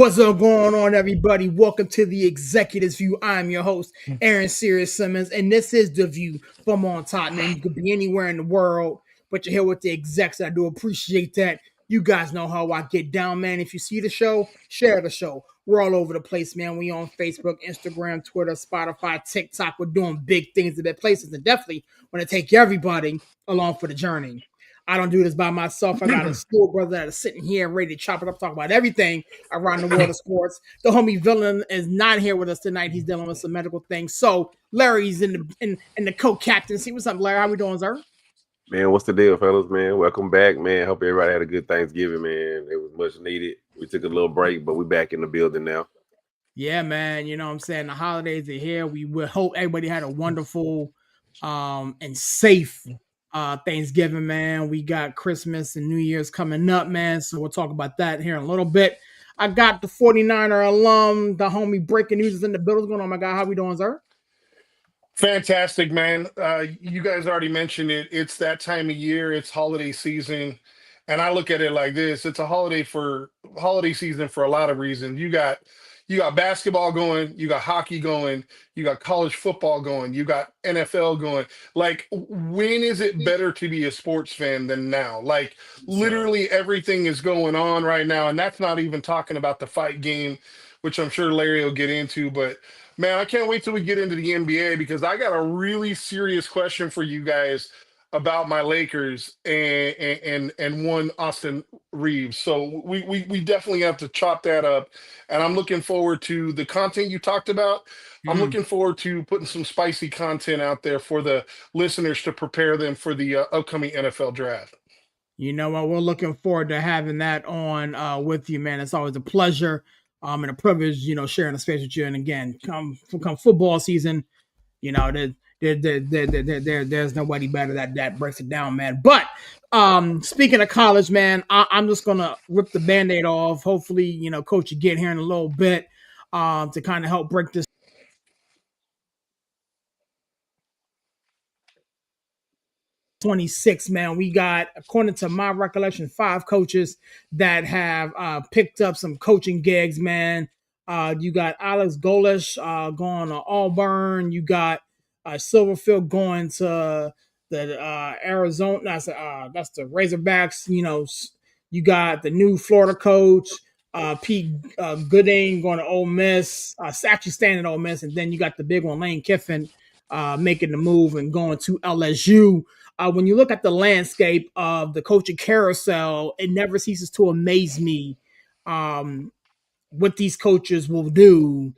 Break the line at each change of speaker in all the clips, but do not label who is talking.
What's up going on, everybody? Welcome to the Executives View. I'm your host, Aaron Sirius Simmons, and this is The View from on top, man. You could be anywhere in the world, but you're here with the execs. I do appreciate that. You guys know how I get down, man. If you see the show, share the show. We're all over the place, man. We on Facebook, Instagram, Twitter, Spotify, TikTok. We're doing big things in that places, and definitely want to take everybody along for the journey. I don't do this by myself. I got a school brother that is sitting here ready to chop it up, talk about everything around the world of sports. The homie Villain is not here with us tonight. He's dealing with some medical things. So Larry's in the co-captain. See what's up, Larry? How we doing, sir?
Man, what's the deal, fellas, man? Welcome back, man. Hope everybody had a good Thanksgiving, man. It was much needed. We took a little break, but we're back in the building now.
Yeah, man. You know what I'm saying? The holidays are here. We will hope everybody had a wonderful and safe Thanksgiving, man. We got Christmas and New Year's coming up, man. So we'll talk about that here in a little bit. I got the 49er alum, the homie Breaking News is in the building. What's going on, my guy? How we doing, sir?
Fantastic, man. You guys already mentioned it. It's that time of year. It's holiday season, and I look at it like this: it's a holiday season for a lot of reasons. You got basketball going, you got hockey going, you got college football going, you got NFL going. Like, when is it better to be a sports fan than now? Like, literally everything is going on right now, and that's not even talking about the fight game, which I'm sure Larry will get into, but. Man, I can't wait till we get into the NBA because I got a really serious question for you guys about my Lakers and one Austin Reeves. So we definitely have to chop that up. And I'm looking forward to the content you talked about. I'm looking forward to putting some spicy content out there for the listeners to prepare them for the upcoming NFL draft.
You know what? We're looking forward to having that on with you, man. It's always a pleasure and a privilege, sharing the space with you. And again, come football season, there's nobody better that breaks it down, man. But speaking of college, man, I'm just gonna rip the Band-Aid off. Hopefully, Coach, you get here in a little bit to kind of help break this 26, man. We got, according to my recollection, 5 coaches that have picked up some coaching gigs, man. You got Alex Golish going to Auburn. You got Silverfield going to the Arizona. That's the Razorbacks. You got the new Florida coach, Pete Gooding, going to Ole Miss. Actually staying at Ole Miss, and then you got the big one, Lane Kiffin, making the move and going to LSU. When you look at the landscape of the coaching carousel, it never ceases to amaze me what these coaches will do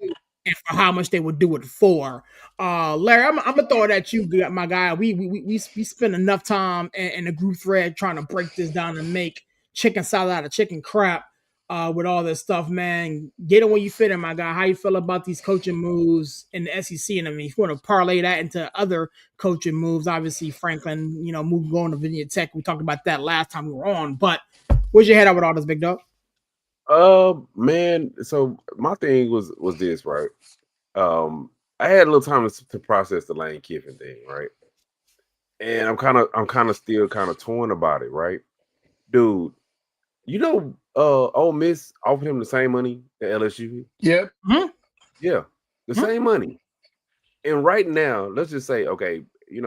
and for how much they would do it for. Larry, I'm gonna throw it at you, my guy. We spend enough time in the group thread trying to break this down and make chicken salad out of chicken crap. With all this stuff, man. Get it where you fit in, my guy. How you feel about these coaching moves in the SEC? And I mean, if you want to parlay that into other coaching moves, obviously Franklin, move going to Virginia Tech. We talked about that last time we were on. But where's your head at with all this, big dog?
Man. So my thing was this, right? I had a little time to process the Lane Kiffin thing, right? And I'm kind of still kind of torn about it, right, dude? Ole Miss offered him the same money at LSU.
Yep.
Mm-hmm.
Yeah, the same money. And right now, let's just say, okay,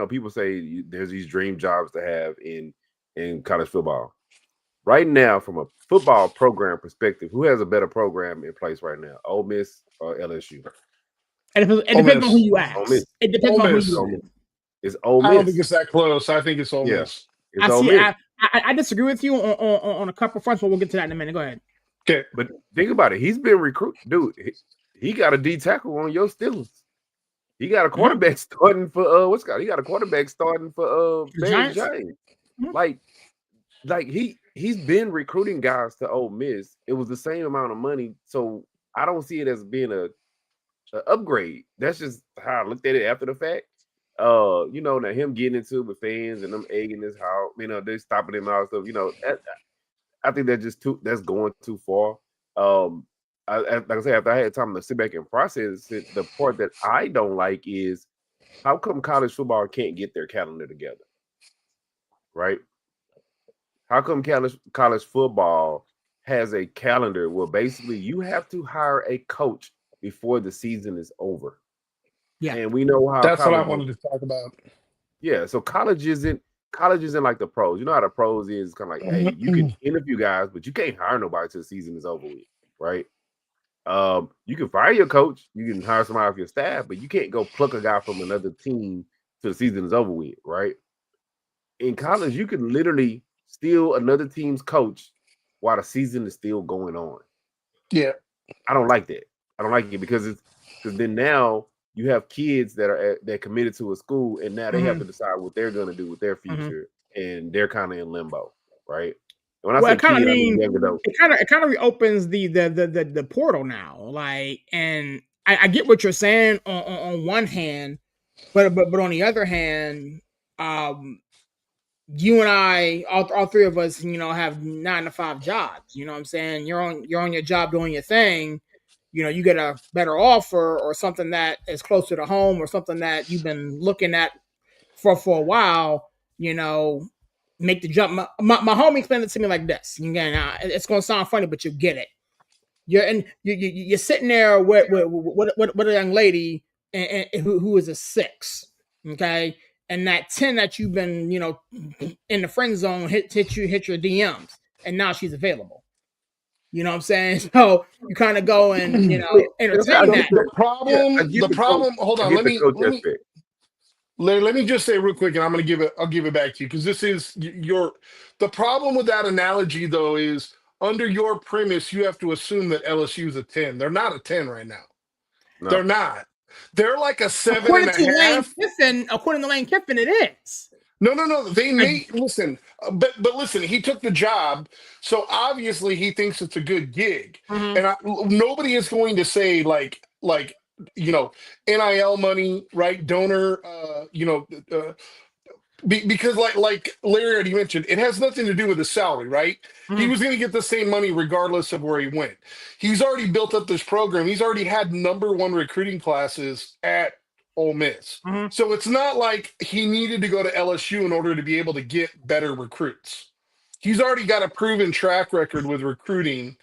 people say there's these dream jobs to have in college football. Right now, from a football program perspective, who has a better program in place right now, Ole Miss or LSU?
It depends on who you ask.
Ole Miss.
It depends on who you ask.
It's Ole Miss.
I don't think it's that close. I think it's Ole Miss.
I disagree with you on a couple fronts, but we'll get to that in a minute. Go ahead.
Okay,
but think about it. He's been recruited, dude. He got a D tackle on your Steelers. He got a quarterback starting for He got a quarterback starting for Giants. Mm-hmm. Like he's been recruiting guys to Ole Miss. It was the same amount of money, so I don't see it as being a upgrade. That's just how I looked at it after the fact. Now him getting into it with fans and them egging his house, they're stopping him out stuff. I think that's going too far. Like I said, after I had time to sit back and process it, the part that I don't like is how come college football can't get their calendar together, right? How come college football has a calendar where basically you have to hire a coach before the season is over.
Yeah.
And we know how
That's what I
college
wanted to talk about.
Yeah, so college isn't like the pros. You know how the pros is kind of like, hey, you can interview guys, but you can't hire nobody till the season is over with, right? You can fire your coach, you can hire somebody off your staff, but you can't go pluck a guy from another team till the season is over with, right? In college, you can literally steal another team's coach while the season is still going on.
Yeah.
I don't like that. I don't like it because then now you have kids that committed to a school and now they have to decide what they're going to do with their future, and they're kind of in limbo, right? And when I say kid, I mean young adult.
It kind of reopens the portal now, like, and I get what you're saying on one hand, but on the other hand, you and I, all three of us, have 9 to 5 jobs. You know what I'm saying? You're on your job doing your thing. You get a better offer or something that is closer to home or something that you've been looking at for a while. Make the jump. My homie explained it to me like this. Again, it's gonna sound funny, but you get it. You're sitting there with a young lady and who is a 6, okay, and that 10 that you've been in the friend zone hit your DMs, and now she's available. You know what I'm saying? So you kind of go and entertain that.
The problem. Hold on. Let me just say real quick, and I'll give it back to you because this is the problem with that analogy though is under your premise you have to assume that LSU is a 10. They're not a 10 right now. No. They're not. They're like a 7.5.
According to Lane Kiffin, it is.
No. They may listen, but listen. He took the job, so obviously he thinks it's a good gig, and nobody is going to say like NIL money, right? Donor, because like Larry already mentioned, it has nothing to do with the salary, right? He was going to get the same money regardless of where he went. He's already built up this program. He's already had #1 recruiting classes at Ole Miss. So it's not like he needed to go to LSU in order to be able to get better recruits. He's already got a proven track record with recruiting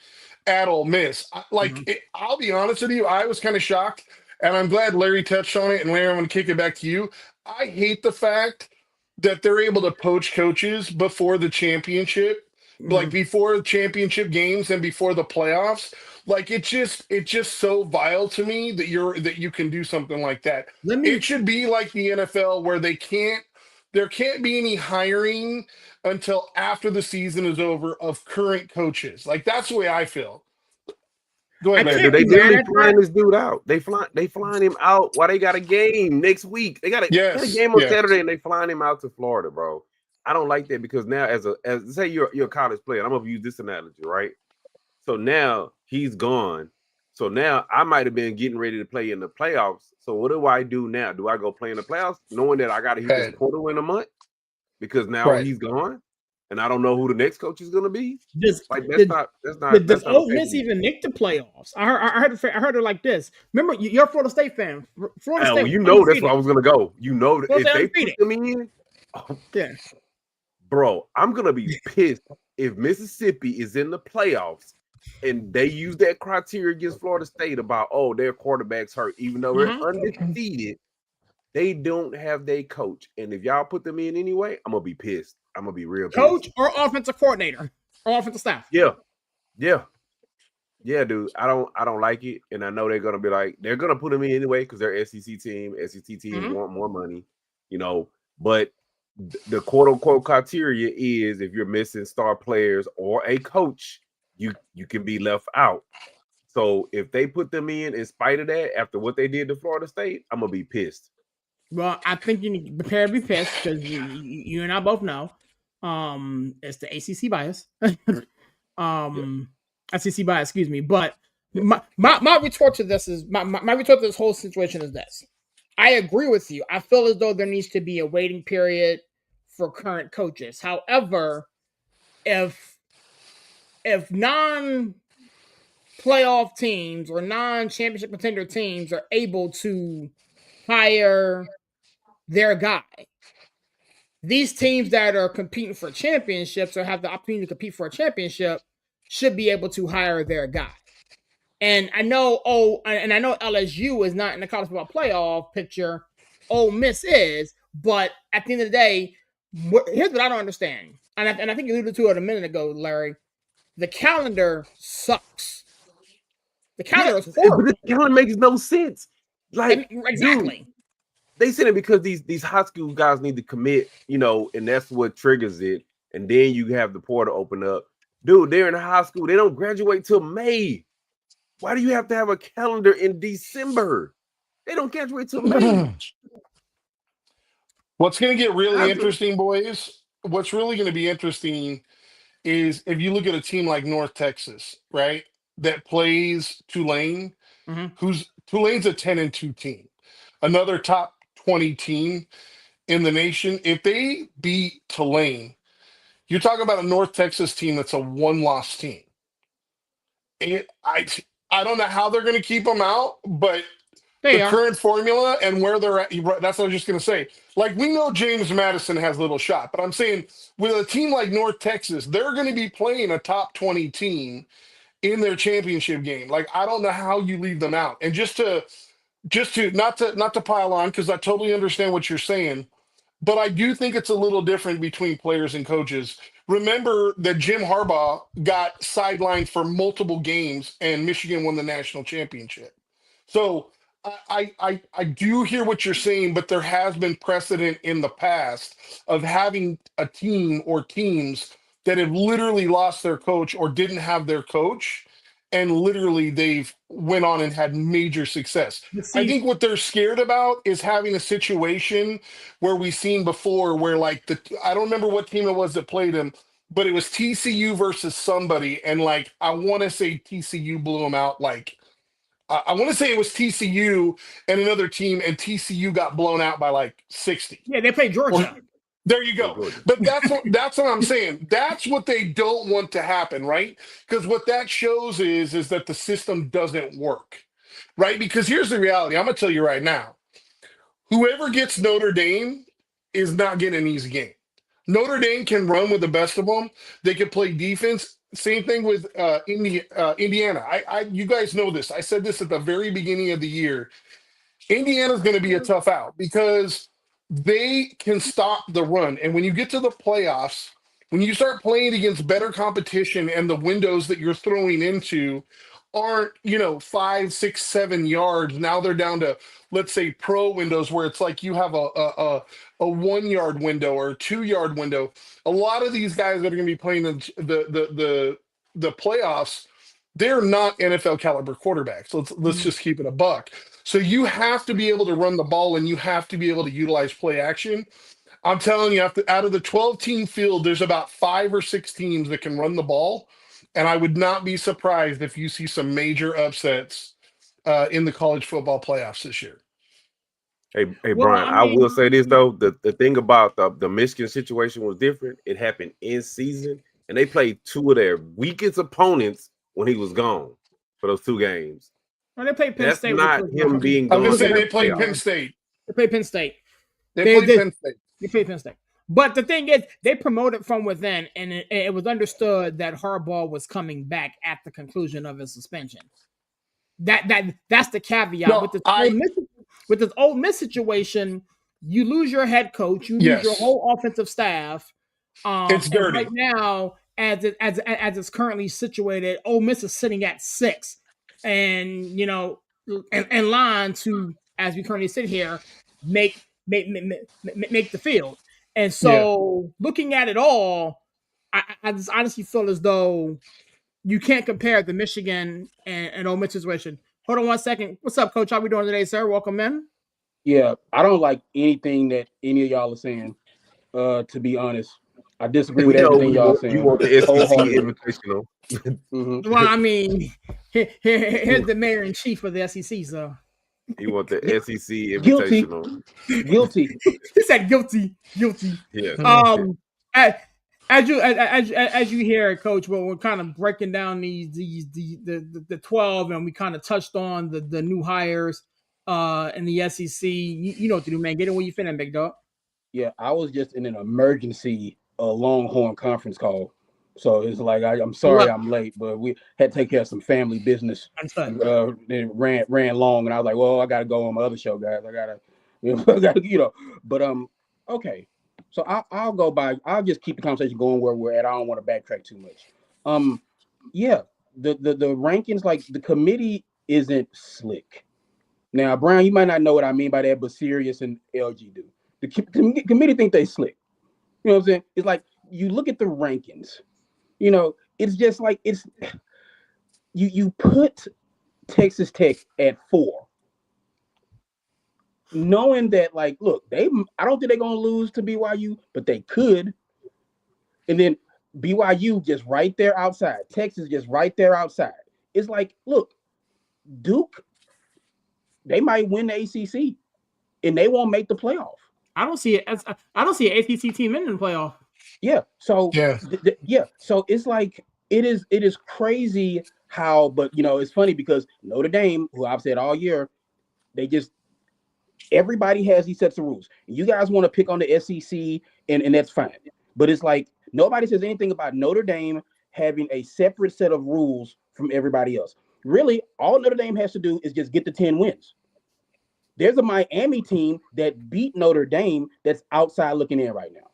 at Ole Miss. I'll be honest with you, I was kind of shocked, and I'm glad Larry touched on it. And Larry, I'm going to kick it back to you. I hate the fact that they're able to poach coaches before the championship, like before championship games and before the playoffs. Like it's just so vile to me that you can do something like that. It should be like the NFL where there can't be any hiring until after the season is over of current coaches. Like that's the way I feel. Go ahead, man.
They literally flying this dude out. They flying him out while they got a game next week. They got a game on Saturday and they flying him out to Florida, bro. I don't like that because now as say you're a college player, I'm gonna use this analogy, right? So now he's gone. So now I might have been getting ready to play in the playoffs. So what do I do now? Do I go play in the playoffs knowing that I got to hit this portal in a month because now he's gone and I don't know who the next coach is going to be? Does
Ole Miss even make the playoffs? I heard it like this. Remember, you're a Florida State fan.
Florida State, that's where I was going to go. That if they put them in, bro, I'm going to be pissed if Mississippi is in the playoffs and they use that criteria against Florida State about, their quarterback's hurt, even though they're undefeated, they don't have their coach. And if y'all put them in anyway, I'm going to be pissed. I'm going to be real pissed.
Coach or offensive coordinator or offensive staff?
Yeah, dude. I don't like it. And I know they're going to be like, they're going to put them in anyway because they're SEC team. SEC teams want more money, but the quote unquote criteria is if you're missing star players or a coach, you can be left out. So if they put them in spite of that, after what they did to Florida State, I'm gonna be pissed.
Well, I think you need to prepare to be pissed because you and I both know it's the ACC bias. SEC bias, excuse me. But my retort to this is my retort to this whole situation is this. I agree with you. I feel as though there needs to be a waiting period for current coaches. However, if non-playoff teams or non-championship contender teams are able to hire their guy, these teams that are competing for championships or have the opportunity to compete for a championship should be able to hire their guy. And I know LSU is not in the college football playoff picture. Ole Miss is, but at the end of the day, here's what I don't understand. And I think you alluded to it a minute ago, Larry. The calendar sucks. The calendar is horrible.
But the calendar makes no sense. Like,
exactly.
Dude, they said it because these high school guys need to commit, and that's what triggers it. And then you have the portal open up. Dude, they're in high school. They don't graduate till May. Why do you have to have a calendar in December? They don't graduate till May.
What's going to get really interesting, boys? What's really going to be interesting is if you look at a team like North Texas, right, that plays Tulane, who's Tulane's a 10-2 team, another top 20 team in the nation. If they beat Tulane, you're talking about a North Texas team that's a one-loss team. I don't know how they're going to keep them out, but current formula and where they're at, that's what I was just going to say. Like, we know James Madison has little shot, but I'm saying with a team like North Texas, they're going to be playing a top 20 team in their championship game. Like, I don't know how you leave them out. And just to not to pile on, because I totally understand what you're saying, but I do think it's a little different between players and coaches. Remember that Jim Harbaugh got sidelined for multiple games and Michigan won the national championship. So I do hear what you're saying, but there has been precedent in the past of having a team or teams that have literally lost their coach or didn't have their coach, and literally they've went on and had major success. I think what they're scared about is having a situation where we've seen before where, like, I don't remember what team it was that played him, but it was TCU versus somebody, and like I want to say TCU blew them out. Like, I want to say it was TCU and another team, and TCU got blown out by like 60.
Yeah, they played Georgia.
There you go. But that's what I'm saying. That's what they don't want to happen, right? Because what that shows is that the system doesn't work, right? Because here's the reality. I'm going to tell you right now. Whoever gets Notre Dame is not getting an easy game. Notre Dame can run with the best of them. They can play defense. Same thing with Indiana. You guys know this. I said this at the very beginning of the year. Indiana's going to be a tough out because they can stop the run. And when you get to the playoffs, when you start playing against better competition and the windows that you're throwing into aren't, 5, 6, 7 yards. Now they're down to, let's say, pro windows where it's like you have a 1 yard window or a 2 yard window. A lot of these guys that are going to be playing the playoffs, they're not NFL caliber quarterbacks. Let's just keep it a buck. So you have to be able to run the ball and you have to be able to utilize play action. I'm telling you, out of the 12-team field, there's about 5 or 6 teams that can run the ball. And I would not be surprised if you see some major upsets in the college football playoffs this year.
Hey, Brian, I will say this, though. The thing about the Michigan situation was different. It happened in season, and they played 2 of their weakest opponents when he was gone for those 2 games.
Well, they played Penn
That's
State.
Not him being gone.
I was going to say they played Penn State.
They played Penn State.
They played Penn State.
They played Penn State. But the thing is, they promoted from within, and it was understood that Harbaugh was coming back at the conclusion of his suspension. That's the caveat.
No,
with this Ole Miss situation, you lose your head coach, you lose your whole offensive staff.
It's dirty
right now, as it's currently situated. Ole Miss is sitting at 6, and in line to, as we currently sit here, make the field. And so, looking at it all, I just honestly feel as though you can't compare the Michigan and Ole Miss situation. Hold on one second. What's up, Coach? How we doing today, sir? Welcome in.
Yeah, I don't like anything that any of y'all are saying. To be honest, I disagree with everything y'all saying.
You want the SEC invitational?
Well, I mean, here's the mayor in chief of the SEC, so.
You want the SEC invitational?
Guilty.
He said guilty.
Yeah.
As you hear, Coach, well, we're kind of breaking down the 12, and we kind of touched on the new hires in the SEC. You know what to do, man. Get it when you finish, big dog.
Yeah, I was just in an emergency Longhorn conference call. So it's like I'm sorry I'm late, but we had to take care of some family business. It ran long, and I was like, well, I gotta go on my other show, guys. I gotta, I gotta. But okay. So I'll go by. I'll just keep the conversation going where we're at. I don't want to backtrack too much. Yeah, the rankings, like the committee isn't slick. Now, Brian, you might not know what I mean by that, but Sirius and LG do. The committee think they slick. You know what I'm saying? It's like you look at the rankings. It's just like you put Texas Tech at 4, knowing that, like, look, I don't think they're gonna lose to BYU, but they could. And then BYU just right there outside, Texas just right there outside. It's like, look, Duke, they might win the ACC, and they won't make the playoff.
I don't see it. I don't see an ACC team in the playoff.
Yeah. So yeah. So it's like it is crazy how, but it's funny because Notre Dame, who I've said all year, everybody has these sets of rules. You guys want to pick on the SEC, and that's fine. But it's like nobody says anything about Notre Dame having a separate set of rules from everybody else. Really, all Notre Dame has to do is just get the 10 wins. There's a Miami team that beat Notre Dame that's outside looking in right now.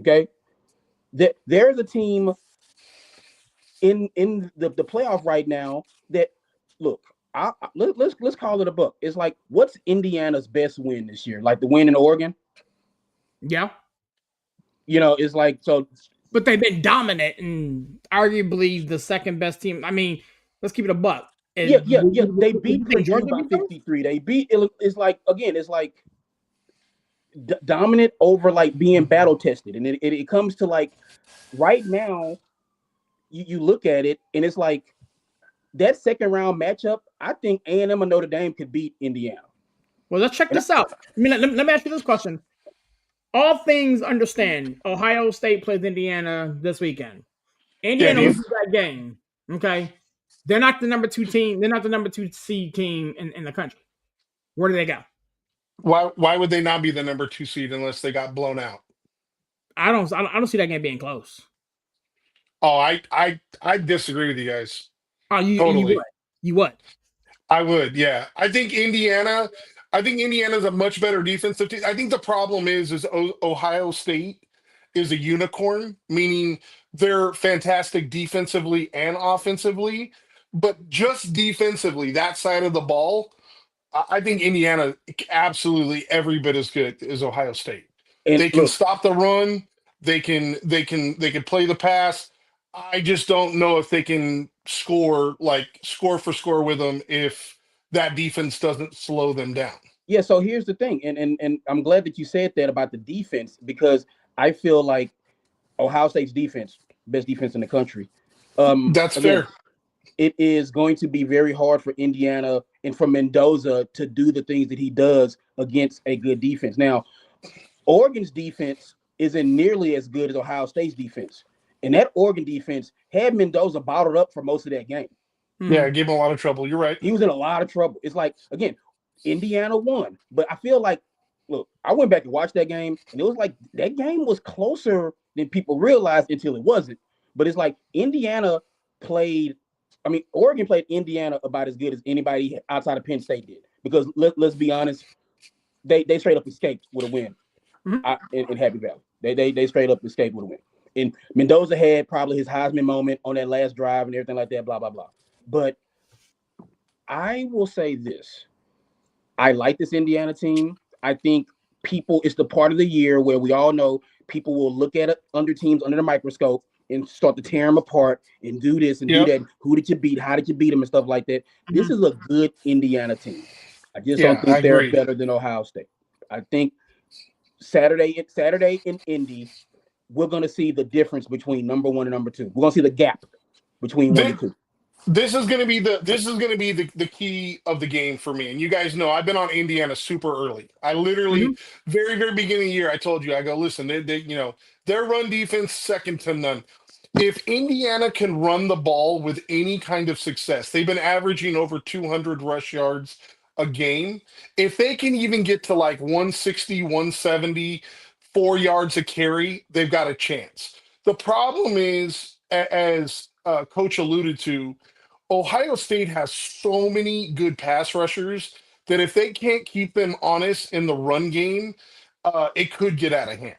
Okay, there's a team in the playoff right now that, look, let's call it a book. It's like, what's Indiana's best win this year? Like the win in Oregon?
Yeah.
It's like, so.
But they've been dominant and arguably the second best team. I mean, let's keep it a buck.
Yeah. They beat Georgia by 53. They beat. It's like, again, it's like dominant over like being battle tested, and it comes to like right now. You look at it, and it's like that second round matchup. I think A&M and Notre Dame could beat Indiana.
Well, let's check this out. I mean, let me ask you this question. All things understand, Ohio State plays Indiana this weekend. Indiana loses that game. Okay. They're not the number 2 team. They're not the number 2 seed team in the country. Where do they go?
Why would they not be the number 2 seed unless they got blown out?
I don't see that game being close.
Oh, I disagree with you guys.
Oh,
totally.
You would?
I would, yeah. I think Indiana's a much better defensive team. I think the problem is Ohio State is a unicorn, meaning they're fantastic defensively and offensively, but just defensively, that side of the ball, I think Indiana absolutely every bit as good as Ohio State.
And
they can stop the run. They can play the pass. I just don't know if they can score for score with them if that defense doesn't slow them down.
Yeah, so here's the thing, and I'm glad that you said that about the defense, because I feel like Ohio State's defense, best defense in the country.
That's fair.
It is going to be very hard for Indiana and for Mendoza to do the things that he does against a good defense. Now, Oregon's defense isn't nearly as good as Ohio State's defense. And that Oregon defense had Mendoza bottled up for most of that game.
Yeah, it gave him a lot of trouble. You're right.
He was in a lot of trouble. It's like, again, Indiana won. But I feel like, look, I went back and watched that game, and it was like that game was closer than people realized until it wasn't. But it's like Oregon played Indiana about as good as anybody outside of Penn State did. Because let's be honest, they straight up escaped with a win in Happy Valley. They straight up escaped with a win. And Mendoza had probably his Heisman moment on that last drive and everything like that, blah, blah, blah. But I will say this. I like this Indiana team. I think it's the part of the year where we all know people will look at it under teams under the microscope and start to tear them apart and do this and do that. Who did you beat? How did you beat them and stuff like that? This is a good Indiana team. I just don't think they're better than Ohio State. I think Saturday in Indy, we're going to see the difference between number 1 and number 2. We're going to see the gap between 1 and 2.
This is going to be the key of the game for me. And you guys know I've been on Indiana super early. I literally very, very beginning of the year, I told you, I go, listen, their run defense second to none. If Indiana can run the ball with any kind of success, they've been averaging over 200 rush yards a game. If they can even get to like 160, 170, 4 yards a carry, they've got a chance. The problem is, as Coach alluded to, Ohio State has so many good pass rushers that if they can't keep them honest in the run game, it could get out of hand.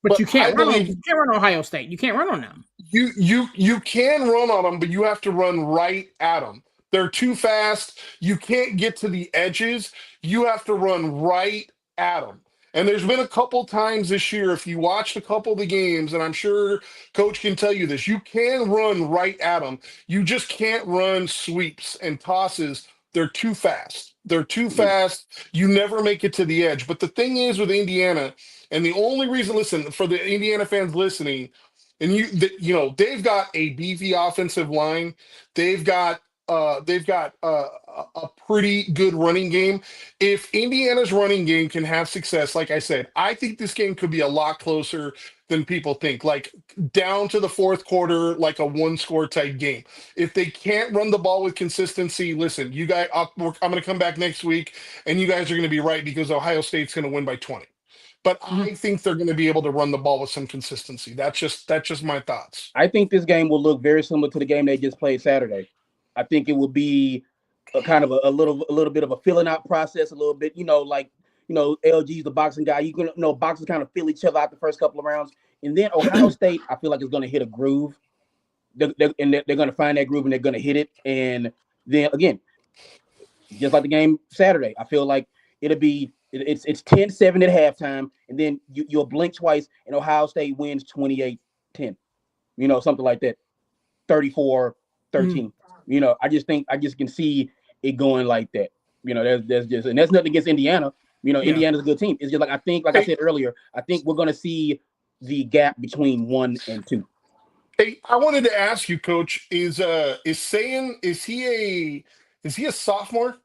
But
But
you
I
can't run on
believe
Ohio State. You can't run on them.
you can run on them, but you have to run right at them. They're too fast. You can't get to the edges. You have to run right at them. And there's been a couple times this year, if you watched a couple of the games, and I'm sure Coach can tell you this, you can run right at them. You just can't run sweeps and tosses. They're too fast. They're too fast. You never make it to the edge. But the thing is with Indiana, and the only reason, listen, for the Indiana fans listening, and they've got a beefy offensive line. They've got a pretty good running game. If Indiana's running game can have success, like I said, I think this game could be a lot closer than people think. Like down to the fourth quarter, like a one-score type game. If they can't run the ball with consistency, listen, you guys, I'm going to come back next week, and you guys are going to be right because Ohio State's going to win by 20. But I think they're going to be able to run the ball with some consistency. That's just my thoughts.
I think this game will look very similar to the game they just played Saturday. I think it will be a kind of a little bit of a filling out process, a little bit, LG's the boxing guy. You can boxers kind of fill each other out the first couple of rounds, and then Ohio State, I feel like is going to hit a groove. They're going to find that groove and they're going to hit it, and then again, just like the game Saturday, I feel like it's 10-7 at halftime, and then you'll blink twice, and Ohio State wins 28-10. Something like that, 34-13. I just can see it going like that. There's just, and that's nothing against Indiana. Indiana's a good team. It's just like I said earlier, I think we're going to see the gap between 1 and 2.
Hey, I wanted to ask you, Coach, is he a sophomore?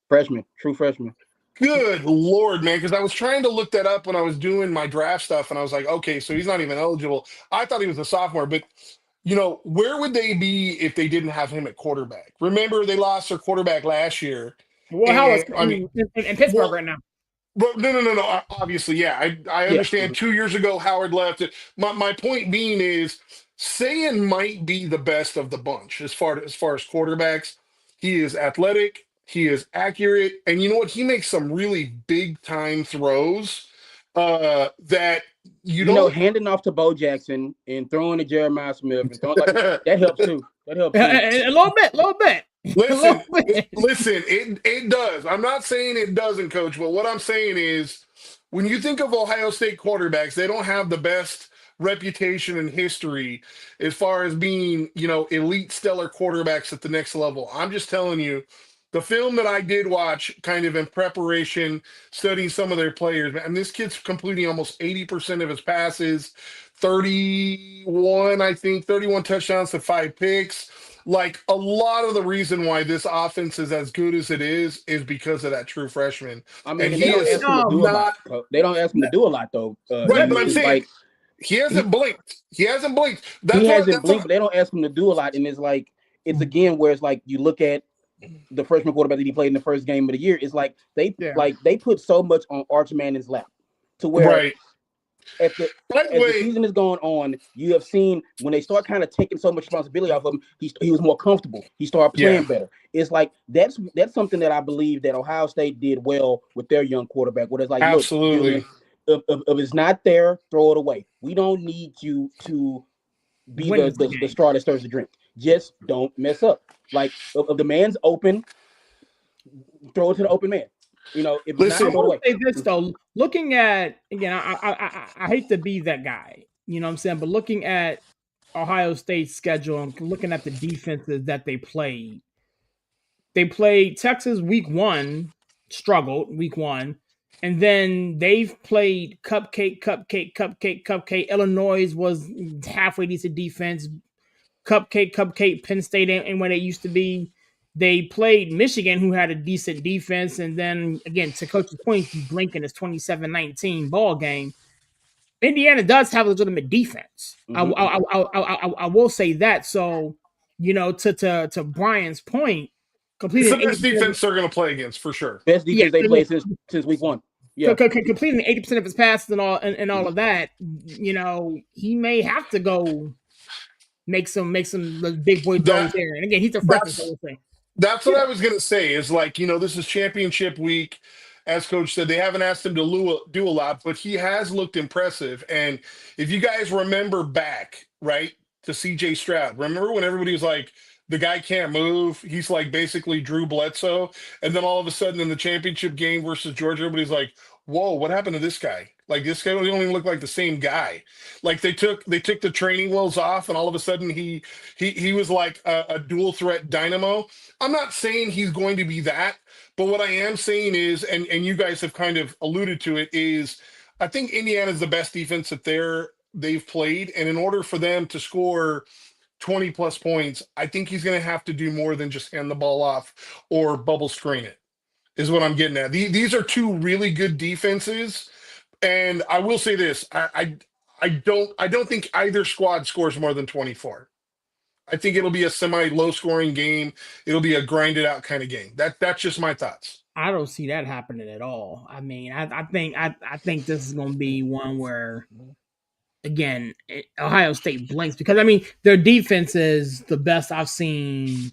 Freshman, true freshman.
Good Lord, man, because I was trying to look that up when I was doing my draft stuff, and I was like, okay, so he's not even eligible. I thought he was a sophomore, but where would they be if they didn't have him at quarterback? Remember, they lost their quarterback last year.
Well, Howard's in Pittsburgh right now.
But no. Obviously, yeah, I understand. 2 years ago, Howard left. My point being is, Sayan might be the best of the bunch as far as quarterbacks. He is athletic. He is accurate, and you know what? He makes some really big time throws that
handing off to Bo Jackson and throwing to Jeremiah Smith and throwing that helps too. That helps too.
A little bit.
Listen, it does. I'm not saying it doesn't, Coach, but what I'm saying is when you think of Ohio State quarterbacks, they don't have the best reputation and history as far as being, elite stellar quarterbacks at the next level. I'm just telling you, the film that I did watch kind of in preparation, studying some of their players, and this kid's completing almost 80% of his passes, 31 touchdowns to 5 picks. Like, a lot of the reason why this offense is as good as it is because of that true freshman.
I mean, and they don't ask him to do a lot. They don't ask him to do a lot, though.
Right, but I'm saying he hasn't blinked. He hasn't blinked. But
they don't ask him to do a lot, and it's again where it's like you look at the freshman quarterback that he played in the first game of the year. It's like they put so much on Arch Manning's lap to where as the season is going on, you have seen when they start kind of taking so much responsibility off of him, he was more comfortable. He started playing better. It's like that's something that I believe that Ohio State did well with their young quarterback. Where it's like,
absolutely,
look, if it's not there, throw it away. We don't need you to be the straw that stirs the drink. Just don't mess up. Like if the man's open, throw it to the open man. If it's not, throw it away.
Say this though, looking at again, I hate to be that guy, you know what I'm saying, but looking at Ohio State's schedule and looking at the defenses that they played Texas week 1, struggled week 1, and then they've played cupcake. Illinois was halfway decent defense. Cupcake. Penn State and where they used to be. They played Michigan, who had a decent defense, and then again, to Coach's point, you blink in his 27-19 ball game. Indiana does have a legitimate defense. I will say that. So, to Brian's point,
it's the best defense they're going to play against for sure.
Best defense they played since week 1.
completing 80% of his passes and all of that, he may have to go make some big boy throws there. And again, he's a freshman, so we'll see.
That's what I was gonna say. Is like, this is championship week. As coach said, they haven't asked him to do a lot, but he has looked impressive. And if you guys remember back, right, to CJ Stroud, remember when everybody was like, the guy can't move. He's like basically Drew Bledsoe. And then all of a sudden in the championship game versus Georgia, everybody's like, whoa, what happened to this guy? Like this guy don't even look like the same guy. Like they took the training wheels off, and all of a sudden he was like a dual threat dynamo. I'm not saying he's going to be that, but what I am saying is, and you guys have kind of alluded to it, is I think Indiana's the best defense that they've played, and in order for them to score 20 plus points, I think he's going to have to do more than just hand the ball off or bubble screen it, is what I'm getting at. These are two really good defenses, and I will say this: I don't think either squad scores more than 24. I think it'll be a semi-low scoring game. It'll be a grinded out kind of game. That's just my thoughts.
I don't see that happening at all. I mean, I think this is going to be one where, again, Ohio State blinks, because I mean their defense is the best I've seen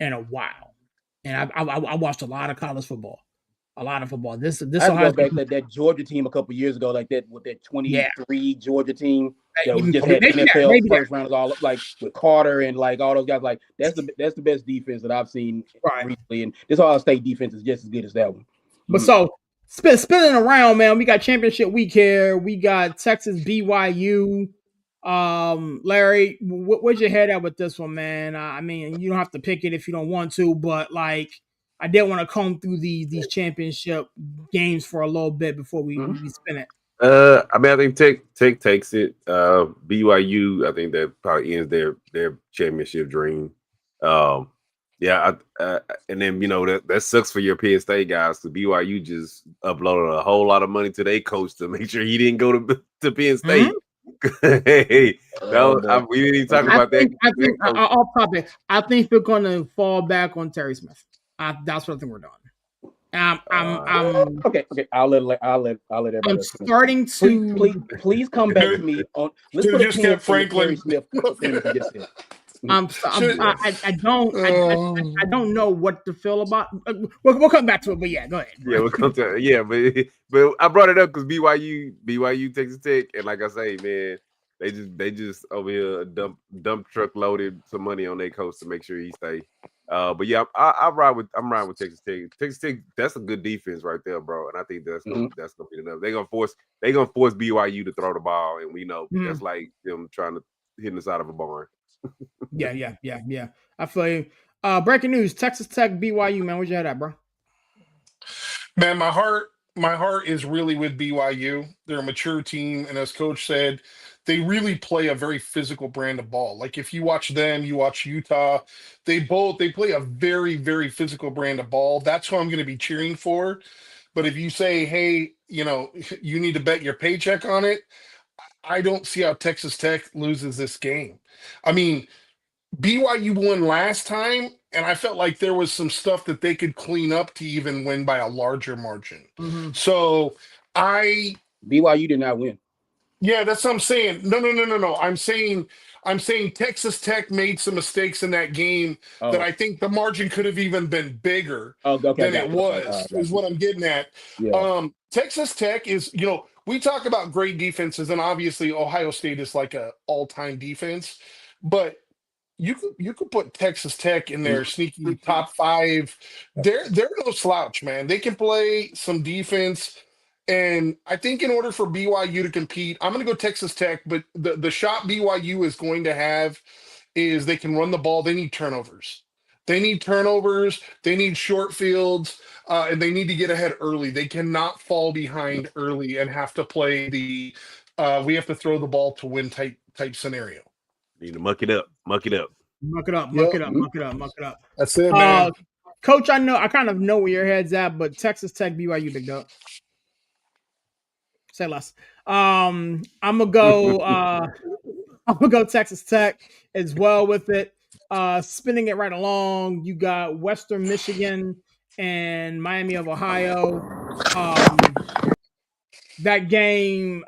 in a while, and I watched a lot of college football. A lot of football. This
I
Ohio
go back to that Georgia team a couple years ago, like that with that 23 Georgia team that was just had NFL first rounders all up, like with Carter and like all those guys. Like that's the best defense that I've seen recently, and this Ohio State defense is just as good as that one.
But so spinning around, man, we got championship week here. We got Texas BYU. Larry, where's your head at with this one, man? I mean, you don't have to pick it if you don't want to, but like, I did want to comb through these championship games for a little bit before we spin it.
I mean, I think Tech takes it. BYU, I think that probably ends their championship dream. And then that sucks for your Penn State guys, because BYU just uploaded a whole lot of money to their coach to make sure he didn't go to Penn State. Hey, we didn't even talk about that.
I'll probably. I think we're going to fall back on Terry Smith. That's what I think we're doing. I'm
okay. I'll let everybody.
I'm starting to
please come back to me on. Let's put just get Franklin Smith.
I don't know what to feel about. We'll come back to it, but yeah, go ahead.
Yeah, we'll come to it. Yeah, but I brought it up because BYU Texas Tech, and like I say, man, they just over here dump truck loaded some money on their coach to make sure he stay. But yeah, I'm riding with Texas Tech. Texas Tech, that's a good defense right there, bro. And I think that's gonna be enough. They're gonna force BYU to throw the ball, and we know that's like them trying to hit the side of a barn.
Yeah. I feel you. Breaking news: Texas Tech, BYU. Man, where's your head at, bro?
Man, my heart is really with BYU. They're a mature team, and as Coach said, they really play a very physical brand of ball. Like if you watch them, you watch Utah, they play a very, very physical brand of ball. That's who I'm going to be cheering for. But if you say, hey, you need to bet your paycheck on it, I don't see how Texas Tech loses this game. I mean, BYU won last time, and I felt like there was some stuff that they could clean up to even win by a larger margin. So
BYU did not win.
Yeah, that's what I'm saying. No. I'm saying Texas Tech made some mistakes in that game that I think the margin could have even been bigger than it was, is what I'm getting at. Yeah. Texas Tech is, we talk about great defenses, and obviously Ohio State is like a all-time defense, but you could put Texas Tech in their sneaky top 5. They're no slouch, man. They can play some defense. And I think in order for BYU to compete, I'm going to go Texas Tech, but the shot BYU is going to have is they can run the ball. They need turnovers. They need short fields, and they need to get ahead early. They cannot fall behind early and have to play we have to throw the ball to win type scenario.
Need to muck it up.
That's it, man.
Coach, I kind of know where your head's at, but Texas Tech, BYU, big dog. Say less. I'm gonna go Texas Tech as well with it. Spinning it right along, you got Western Michigan and Miami of Ohio. Um, that game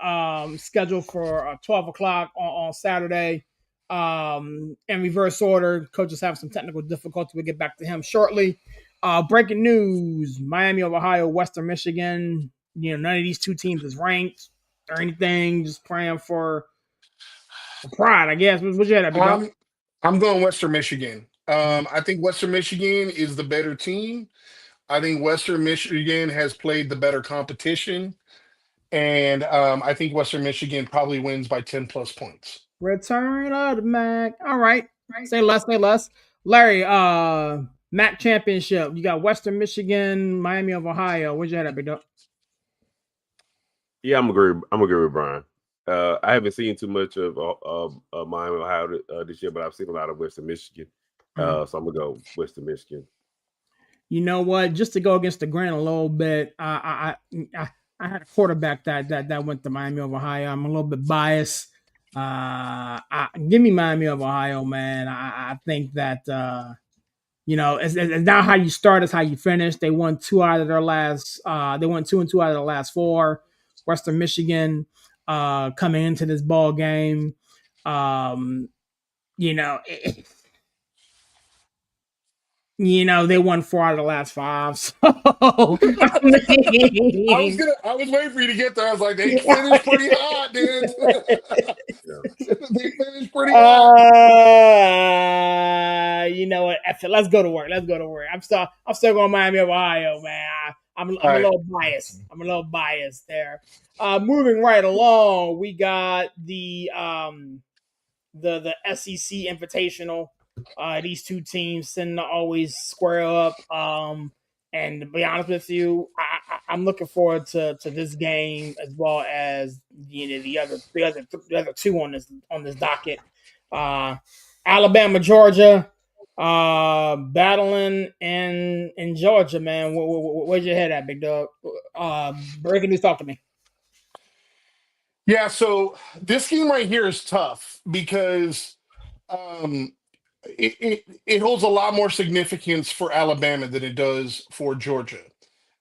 scheduled for 12 o'clock on Saturday. In reverse order, coaches have some technical difficulty. We'll get back to him shortly. Breaking news: Miami of Ohio, Western Michigan. None of these two teams is ranked or anything. Just praying for pride, I guess. What you had, big dog?
I'm going Western Michigan. I think Western Michigan is the better team. I think Western Michigan has played the better competition, and I think Western Michigan probably wins by 10+ points.
Return of the Mac. All right. Say less, say less. Larry, MAC championship. You got Western Michigan, Miami of Ohio. Where'd you have that, big dog?
Yeah, I'm agree with Brian. I haven't seen too much of Miami, Ohio this year, but I've seen a lot of Western Michigan. So I'm gonna go Western Michigan.
You know what? Just to go against the grain a little bit, I had a quarterback that went to Miami of Ohio. I'm a little bit biased. Give me Miami of Ohio, man. I think that it's not how you start, it's how you finish. They won two out of their last. They won 2-2 out of the last four. Western Michigan coming into this ball game. Um, you know, they won 4 out of the last 5. So I mean,
I was waiting for you to get there. I was like, they finished pretty hot, dude. They finished pretty hot.
You know what? Let's go to work. Let's go to work. I'm still going Miami of Ohio, man. I'm a little biased. I'm a little biased there. Moving right along, we got the SEC Invitational. These two teams tend to always square up. And to be honest with you, I'm looking forward to this game as well as the other two on this docket. Alabama, Georgia, battling in Georgia, man. Where's your head at, big dog? Breaking news, talk to me.
Yeah, so this game right here is tough because um, it holds a lot more significance for Alabama than it does for Georgia.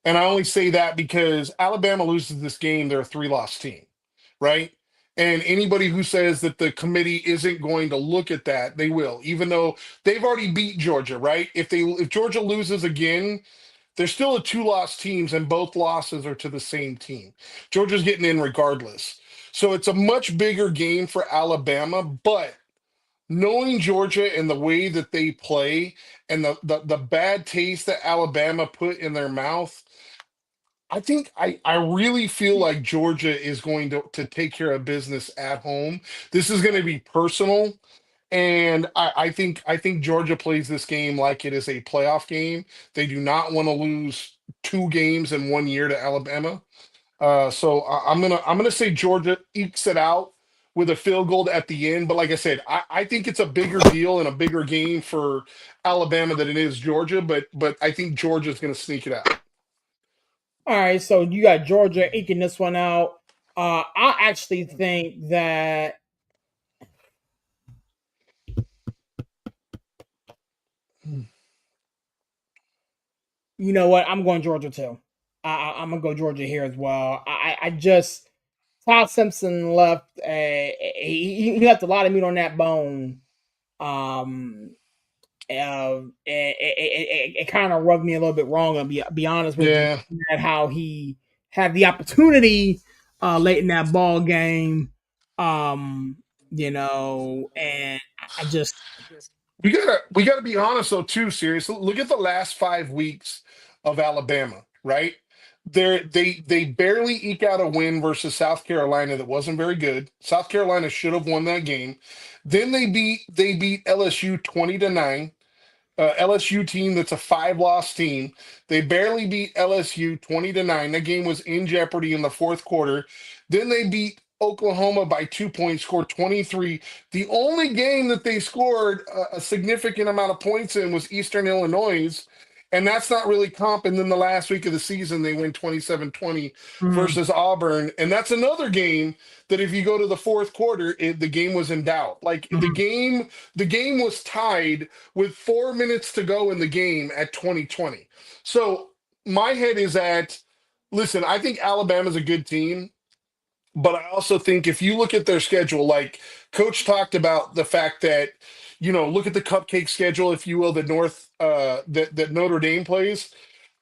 And I only say that because Alabama loses this game, they're a 3-loss team, right? And anybody who says that the committee isn't going to look at that, they will, even though they've already beat Georgia, right? If Georgia loses again, they're still a 2-loss teams, and both losses are to the same team. Georgia's getting in regardless. So it's a much bigger game for Alabama, but knowing Georgia and the way that they play and the bad taste that Alabama put in their mouth, I think I really feel like Georgia is going to take care of business at home. This is going to be personal. And I think Georgia plays this game like it is a playoff game. They do not want to lose 2 games in 1 year to Alabama. I'm gonna say Georgia ekes it out with a field goal at the end. But like I said, I think it's a bigger deal and a bigger game for Alabama than it is Georgia. But I think Georgia's gonna sneak it out.
All right, so you got Georgia eking this one out. I actually think that you know what? I'm going Georgia too. I'm gonna go Georgia here as well. I just Todd Simpson left he left a lot of meat on that bone. Um, it kind of rubbed me a little bit wrong. I'll be honest with you,
Yeah.
at how he had the opportunity late in that ball game. Um, and I just
We gotta be honest though too. Serious. Look at the last 5 weeks of Alabama. Right. They barely eke out a win versus South Carolina that wasn't very good. South Carolina should have won that game. Then they beat LSU 20-9. LSU team that's a 5-loss team. They barely beat LSU 20-9. That game was in jeopardy in the fourth quarter. Then they beat Oklahoma by 2 points, scored 23. The only game that they scored a significant amount of points in was Eastern Illinois, And that's not really comp. And then the last week of the season, they win 27-20 versus Auburn. And that's another game that if you go to the fourth quarter, the game was in doubt. Like the game was tied with 4 minutes to go in the game at 20-20. So my head is at, listen, I think Alabama's a good team. But I also think if you look at their schedule, like Coach talked about the fact that, look at the cupcake schedule, if you will, that that Notre Dame plays.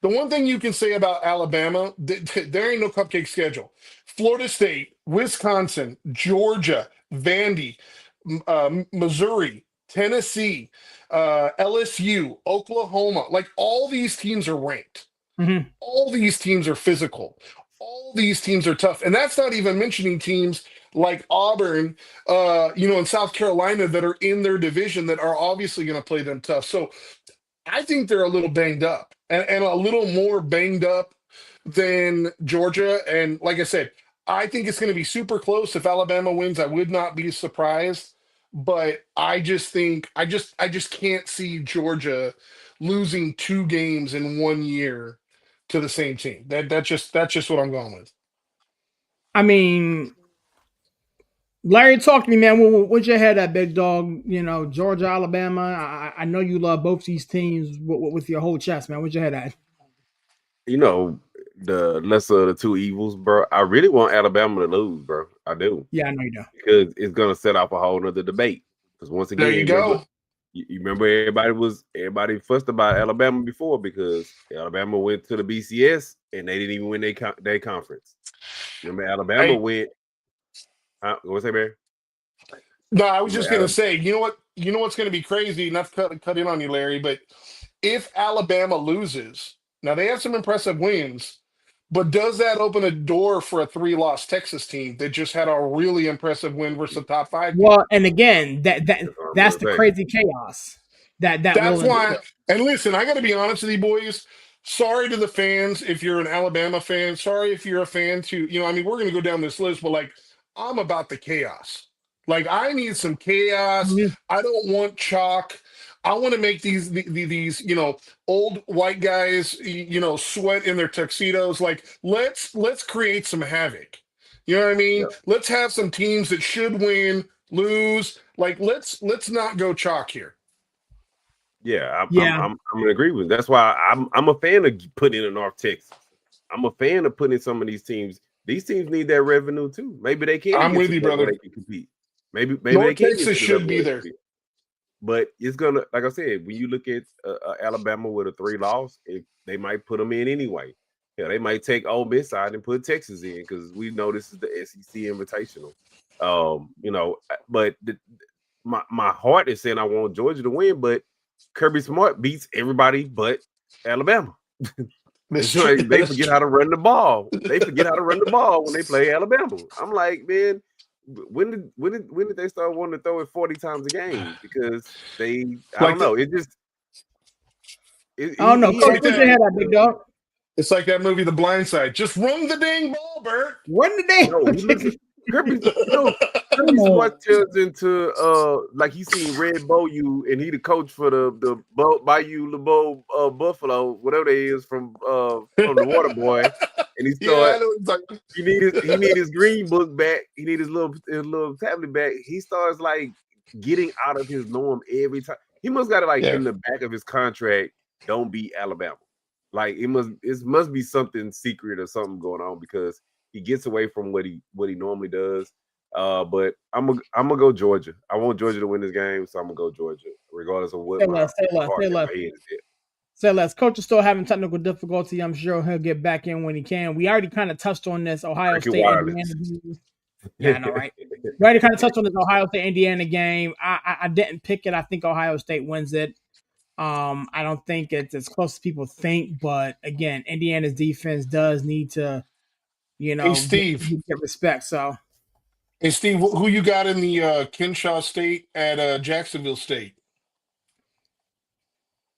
The one thing you can say about Alabama, there ain't no cupcake schedule. Florida State, Wisconsin, Georgia, Vandy, Missouri, Tennessee, LSU, Oklahoma, like all these teams are ranked. All these teams are physical. All these teams are tough. And that's not even mentioning teams like Auburn, and South Carolina that are in their division that are obviously going to play them tough. So I think they're a little banged up and a little more banged up than Georgia. And like I said, I think it's going to be super close. If Alabama wins, I would not be surprised. But I just think I just can't see Georgia losing 2 games in 1 year to the same team. That's just what I'm going with.
I mean, Larry, talk to me, man. What's your head at, big dog? Georgia, Alabama. I know you love both these teams with your whole chest, man. What's your head at?
The lesser of the two evils, bro. I really want Alabama to lose, bro. I do.
Yeah, I know you do.
Because it's gonna set off a whole nother debate. Because once again,
there you go.
You remember everybody fussed about Alabama before because Alabama went to the BCS and they didn't even win their conference. Remember Alabama went. What's that, man?
No, I was just gonna say, you know what's gonna be crazy? Not to cut in on you, Larry, but if Alabama loses, now they have some impressive wins, but does that open a door for a 3-loss Texas team that just had a really impressive win versus the top 5?
Well, and again, that's the crazy chaos. That's
why. And listen, I got to be honest with you, boys. Sorry to the fans if you're an Alabama fan. Sorry if you're a fan too. We're going to go down this list, but I'm about the chaos. I need some chaos. I don't want chalk. I want to make these old white guys sweat in their tuxedos. Let's create some havoc. You know what I mean?
Yep.
Let's have some teams that should win, lose. Let's not go chalk here.
Yeah, I'm gonna agree with you. That's why I'm a fan of putting in North Texas. I'm a fan of putting in some of these teams. These teams need that revenue too. Maybe they can.
I'm with you, brother.
They can compete. Maybe
North Texas should be there.
But it's gonna, like I said, when you look at Alabama with a 3-loss, they might put them in anyway. Yeah, they might take Ole Miss out and put Texas in because we know this is the SEC Invitational. But my heart is saying I want Georgia to win, but Kirby Smart beats everybody but Alabama. They forget how to run the ball. They forget how to run the ball when they play Alabama. I'm like, man, when did they start wanting to throw it 40 times a game? Because I don't know. I
don't know. Coach, put your head up, big dog.
It's like that movie, The Blind Side. Just run the dang ball, Bert.
Run the dang.
Kirby Smart turns into like he's seen Red Bayou and he the coach for the Bayou LeBeau Buffalo, whatever they is from the Water Boy, and he started. He need his green book back. He need his little tablet back. He starts getting out of his norm every time. He must got it in the back of his contract. Don't beat Alabama. It must be something secret or something going on because he gets away from what he normally does. But I'm gonna go Georgia. I want Georgia to win this game, so I'm gonna go Georgia, regardless of what.
Say less. Coach is still having technical difficulty. I'm sure he'll get back in when he can. We already kind of touched on this Ohio State Indiana. Yeah, I know, right? We already kind of touched on this Ohio State Indiana game. I didn't pick it. I think Ohio State wins it. I don't think it's as close as people think, but again, Indiana's defense does need to, get respect. So,
hey, Steve, who you got in the Kinshaw State at Jacksonville State?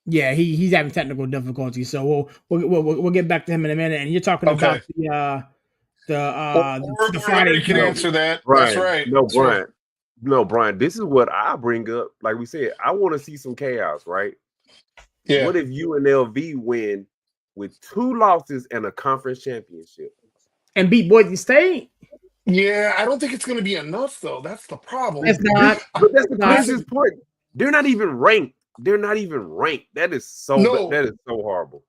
Yeah, he's having technical difficulties, so we'll get back to him in a minute. And you're talking about the Friday.
You can answer that.
Brian,
that's right.
No, Brian. No, Brian. This is what I bring up. Like we said, I want to see some chaos, right?
Yeah.
What if UNLV win with 2 losses and a conference championship?
And beat Boise State?
Yeah, I don't think it's going to be enough, though. That's the problem.
It's not.
But that's the
Not.
craziest part. They're not even ranked. They're not even ranked. That is so
No.
that is so horrible.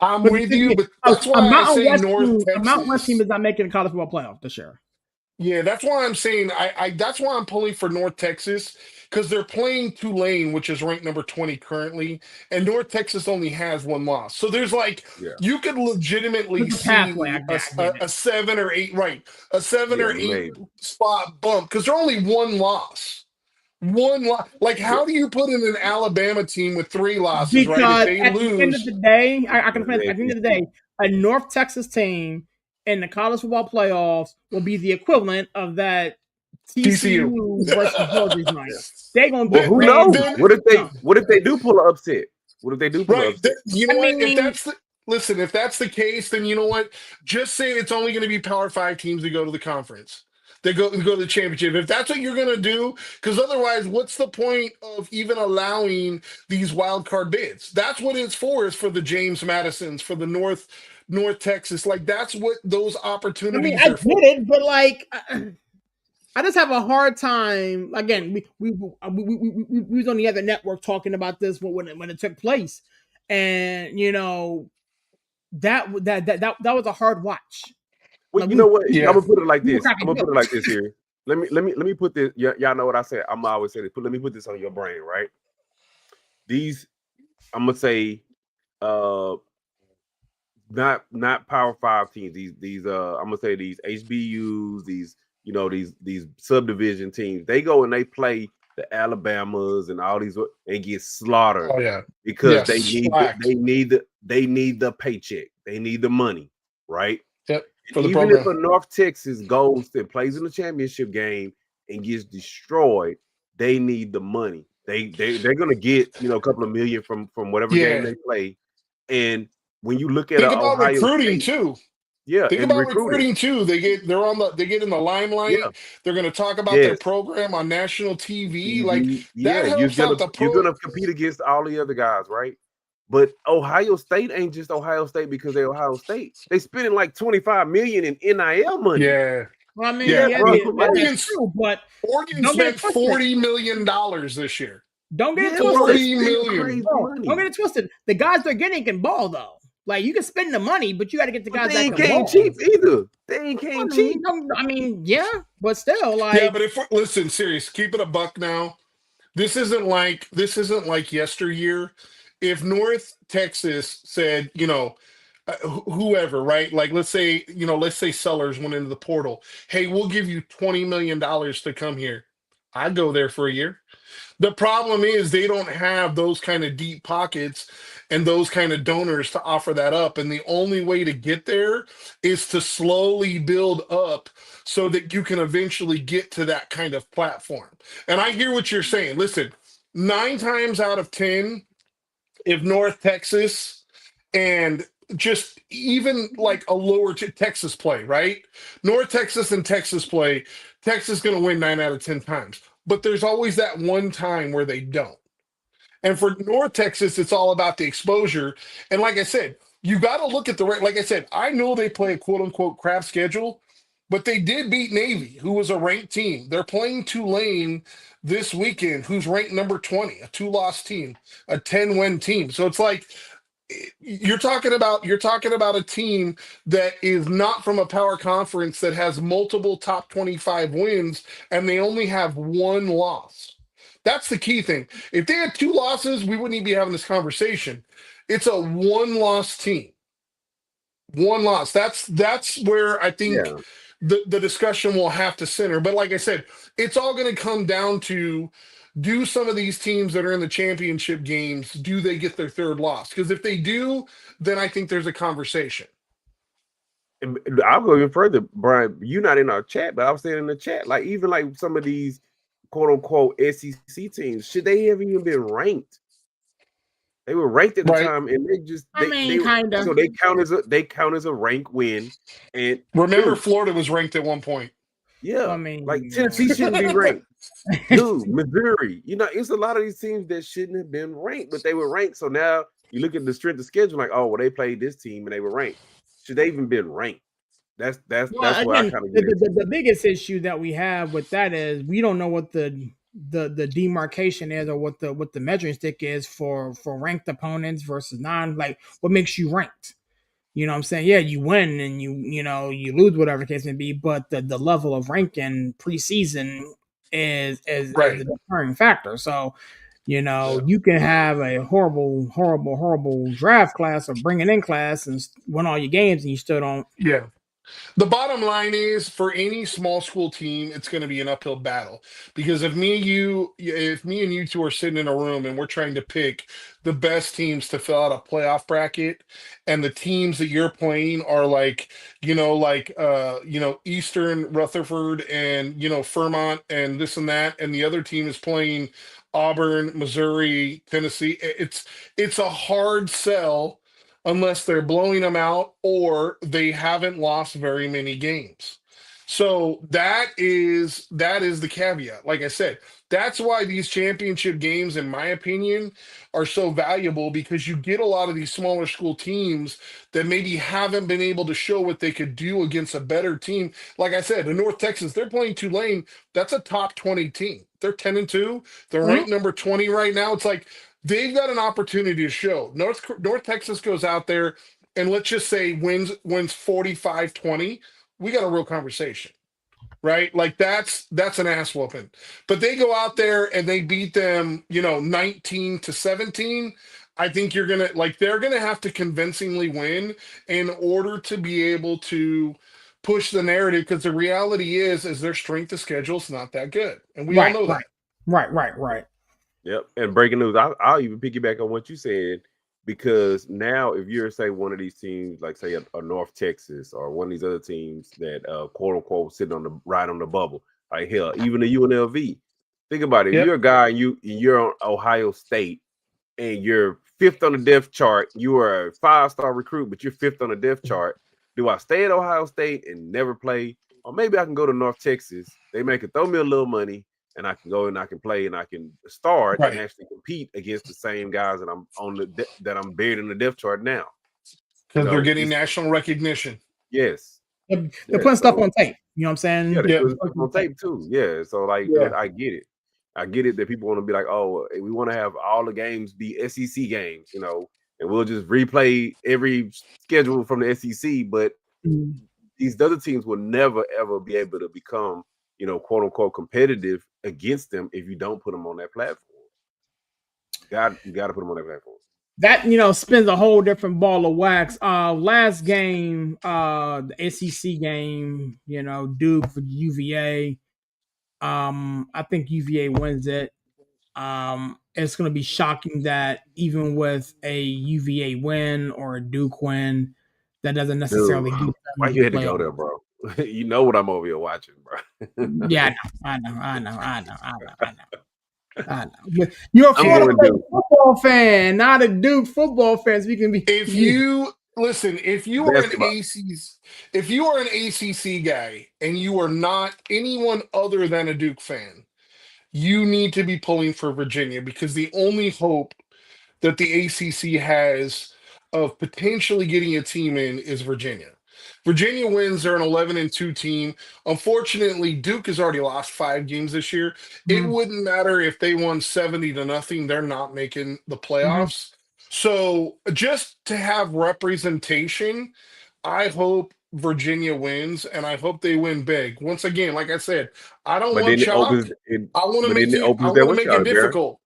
I'm with you, but that's why I say North Texas.
A Mountain West team is not making the college football playoff this year.
Yeah, that's why I'm saying that's why I'm pulling for North Texas, because they're playing Tulane, which is ranked number 20 currently, and North Texas only has 1 loss. So there's you could legitimately see
pathway,
a 7 or 8, right? A 7 or 8
maybe.
spot bump, because they're only 1 loss. 1 loss. Like, how do you put in an Alabama team with 3 losses,
because
right? If they
at
lose,
the end of the day, I can at the end of the day, a North Texas team in the college football playoffs will be the equivalent of that TCU versus Georgia night. They're gonna be.
Well, who knows? What if they do pull an upset? What if they do pull an upset?
You know what? If that's the case, then you know what? Just say it's only going to be Power 5 teams that go to the conference. They go to the championship. If that's what you're going to do, because otherwise, what's the point of even allowing these wild card bids? That's what it's for. Is for the James Madisons, for the North Texas. Like, that's what those opportunities
I
are for.
get it, but I just have a hard time. Again, we was on the other network talking about this when it took place, and that was a hard watch.
Well, you know what?
Yeah.
I'm gonna put it like this. I'm gonna put it like this here. Let me put this. Y'all know what I said. I'm always say this. Let me put this on your brain, right? These, I'm gonna say, not Power 5 teams. These I'm gonna say these HBUs. These subdivision teams. They go and they play the Alabamas and all these and get slaughtered.
Oh yeah,
because they need the paycheck. They need the money, right?
Yep.
Even if a North Texas goes and plays in the championship game and gets destroyed, they need the money. They're gonna get a couple of million from whatever game they play. And when you look at
about
Ohio
recruiting
State,
too.
Yeah,
think about recruiting too. They get in the limelight. Yeah. They're going to talk about their program on national TV. Like that helps out the pro.
You're going to compete against all the other guys, right? But Ohio State ain't just Ohio State because they're Ohio State. They spending like $25 million in NIL money.
Yeah.
Well, I mean,
Oregon spent
$40
million this year.
Don't get it
twisted.
$40 million. Don't get it twisted. The guys they're getting can ball though. Like you can spend the money, but you got to get the guys that can ball.
They ain't cheap either. They ain't cheap.
I mean, yeah, but still,
but if listen, serious, keep it a buck now. This isn't like yesteryear. If North Texas said, whoever, right? Like let's say Sellers went into the portal. Hey, we'll give you $20 million to come here. I'd go there for a year. The problem is they don't have those kind of deep pockets and those kind of donors to offer that up. And the only way to get there is to slowly build up so that you can eventually get to that kind of platform. And I hear what you're saying. Listen, 9 times out of 10, if North Texas and just even like a lower Texas play, right? North Texas and Texas play, Texas is going to win 9 out of 10 times. But there's always that one time where they don't. And for North Texas, it's all about the exposure. And like I said, you got to look at like I said, I know they play a quote unquote crap schedule, but they did beat Navy, who was a ranked team. They're playing Tulane this weekend, who's ranked number 20, a 2-loss team, a 10-win team. So it's like, you're talking about a team that is not from a power conference that has multiple top 25 wins and they only have 1 loss. That's the key thing. If they had 2 losses, we wouldn't even be having this conversation. It's a 1-loss team. 1 loss. That's where I think the discussion will have to center. But like I said, it's all going to come down to, do some of these teams that are in the championship games, do they get their 3rd loss? Because if they do, then I think there's a conversation.
I'll go even further, Brian. You're not in our chat, but I was saying in the chat, like even like some of these quote unquote SEC teams, should they have even been ranked? They were ranked at the time, and they just kind of. So they count as a rank win. And
remember, Florida was ranked at one point.
Yeah, like Tennessee shouldn't be ranked. Dude, Missouri. You know, it's a lot of these teams that shouldn't have been ranked, but they were ranked. So now you look at the strength of schedule, like, oh, well, they played this team and they were ranked. Should they even been ranked? That's
Well,
what I
again,
kind of
the,
get into.
the, the biggest issue that we have with that is we don't know what the demarcation is, or what the measuring stick is for ranked opponents versus non. Like, what makes you ranked? You know what I'm saying? Yeah, you win and you lose, whatever the case may be, but the level of ranking preseason is
Right.
the determining factor. So,
Yeah.
you can have a horrible draft class or bringing in class and win all your games, and you still don't.
Yeah. The bottom line is for any small school team, it's going to be an uphill battle because if me and you two are sitting in a room and we're trying to pick the best teams to fill out a playoff bracket, and the teams that you're playing are like, Eastern Rutherford and Fairmont and this and that, and the other team is playing Auburn, Missouri, Tennessee. It's a hard sell unless they're blowing them out or they haven't lost very many games. So that is the caveat. Like I said, that's why these championship games, in my opinion, are so valuable because you get a lot of these smaller school teams that maybe haven't been able to show what they could do against a better team. Like I said, in North Texas, they're playing Tulane. That's a top 20 team. They're 10-2. They're
Mhm.
ranked number 20 right now. It's like they've got an opportunity to show. North Texas goes out there and let's just say wins 45-20. We got a real conversation, right? Like that's an ass whooping. But they go out there and they beat them, 19-17. I think they're gonna have to convincingly win in order to be able to push the narrative because the reality is their strength of schedule is not that good. And we all
Right,
know
right,
that.
right.
Yep. And breaking news, I'll even piggyback on what you said because now if you're say one of these teams, like say a North Texas or one of these other teams that quote unquote sitting on the bubble, like hell, even the UNLV. Think about it. If
Yep.
you're a guy and you're on Ohio State and you're fifth on the depth chart, you are a 5-star recruit, but you're fifth on the depth chart. Do I stay at Ohio State and never play? Or maybe I can go to North Texas. They make it throw me a little money and I can go and I can play and I can start and
Right.
actually compete against the same guys that I'm that I'm buried in the depth chart now.
Because they're getting national recognition.
Yes.
They're putting stuff on tape. You know what I'm saying?
Yeah, they
Yep.
put stuff on tape too. Yeah. So like
Yeah.
I get it. I get it that people want to be like, oh, we want to have all the games be SEC games, and we'll just replay every schedule from the SEC. But these other teams will never ever be able to become, quote unquote competitive against them if you don't put them on that platform. You got to put them on that platform.
That spins a whole different ball of wax. Last game, the SEC game, Duke for UVA. I think UVA wins it. It's going to be shocking that even with a UVA win or a Duke win, that doesn't necessarily
Dude,
get
why
them
you
the
had to go
playoff.
there, bro? You know what I'm over here watching, bro.
Yeah, I know. But you're a
I'm
Florida
going
State
Duke.
football fan, not a Duke football fan. So we can be.
If you listen,
Basketball.
If you are an ACC guy and you are not anyone other than a Duke fan, you need to be pulling for Virginia because the only hope that the ACC has of potentially getting a team in is Virginia. Virginia wins, they're an 11-2 team. Unfortunately, Duke has already lost 5 games this year. It wouldn't matter if they won 70-0, they're not making the playoffs. So just to have representation, I hope Virginia wins and I hope they win big. Once again, like I said, I don't
But
want
then it
chalk.
opens it.
I want to
But then
make
it
it I
opens that
want to
what
make it
y'all there.
difficult.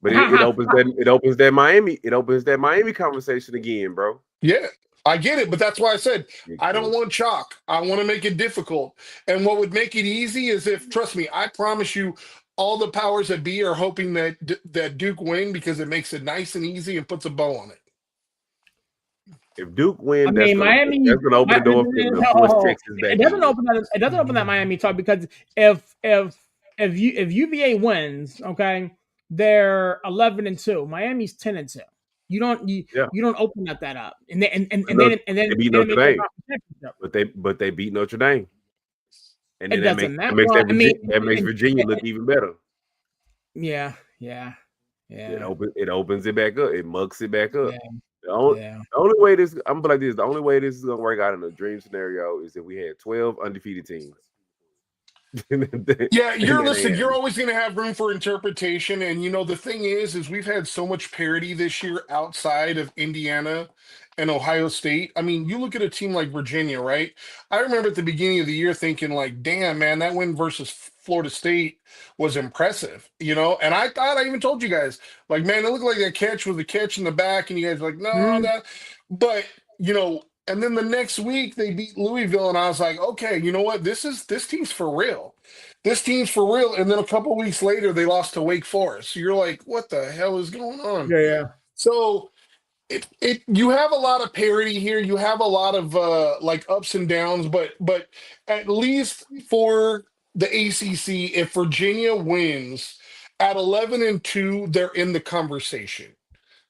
But it opens that Miami. It opens that Miami conversation again, bro.
Yeah, I get it, but that's why I said I don't want chalk. I want to make it difficult. And what would make it easy is if, trust me, I promise you, all the powers that be are hoping that Duke win because it makes it nice and easy and puts a bow on it.
If Duke
I
win, that's
mean,
gonna
Miami.
open the door for them to force Texas
It
back
doesn't
in.
open that. It doesn't open that Miami talk because if UVA wins, okay, they're 11-2. Miami's 10-2. You don't
Yeah,
you don't open that up, and then and
I know
then and then
they beat
then it
Notre
makes it
Dame,
about the championship.
but they beat Notre Dame. And
It
then
doesn't matter. Well,
that makes Virginia look even better.
Yeah.
It opens it back up. It mucks it back up.
Yeah.
The only way this I'm like this. The only way this is gonna work out in a dream scenario is if we had 12 undefeated teams.
Yeah, you're always going to have room for interpretation. And, the thing is we've had so much parity this year outside of Indiana and Ohio State. I mean, you look at a team like Virginia, right? I remember at the beginning of the year thinking, like, damn, man, that win versus Florida State was impressive, And I even told you guys, like, man, it looked like that catch was a catch in the back. And you guys were like, no, that. But, and then the next week they beat Louisville, and I was like, okay, you know what? This team's for real. This team's for real. And then a couple weeks later, they lost to Wake Forest. So you're like, what the hell is going on?
Yeah.
So you have a lot of parity here. You have a lot of like ups and downs, but at least for the ACC, if Virginia wins at 11-2, they're in the conversation,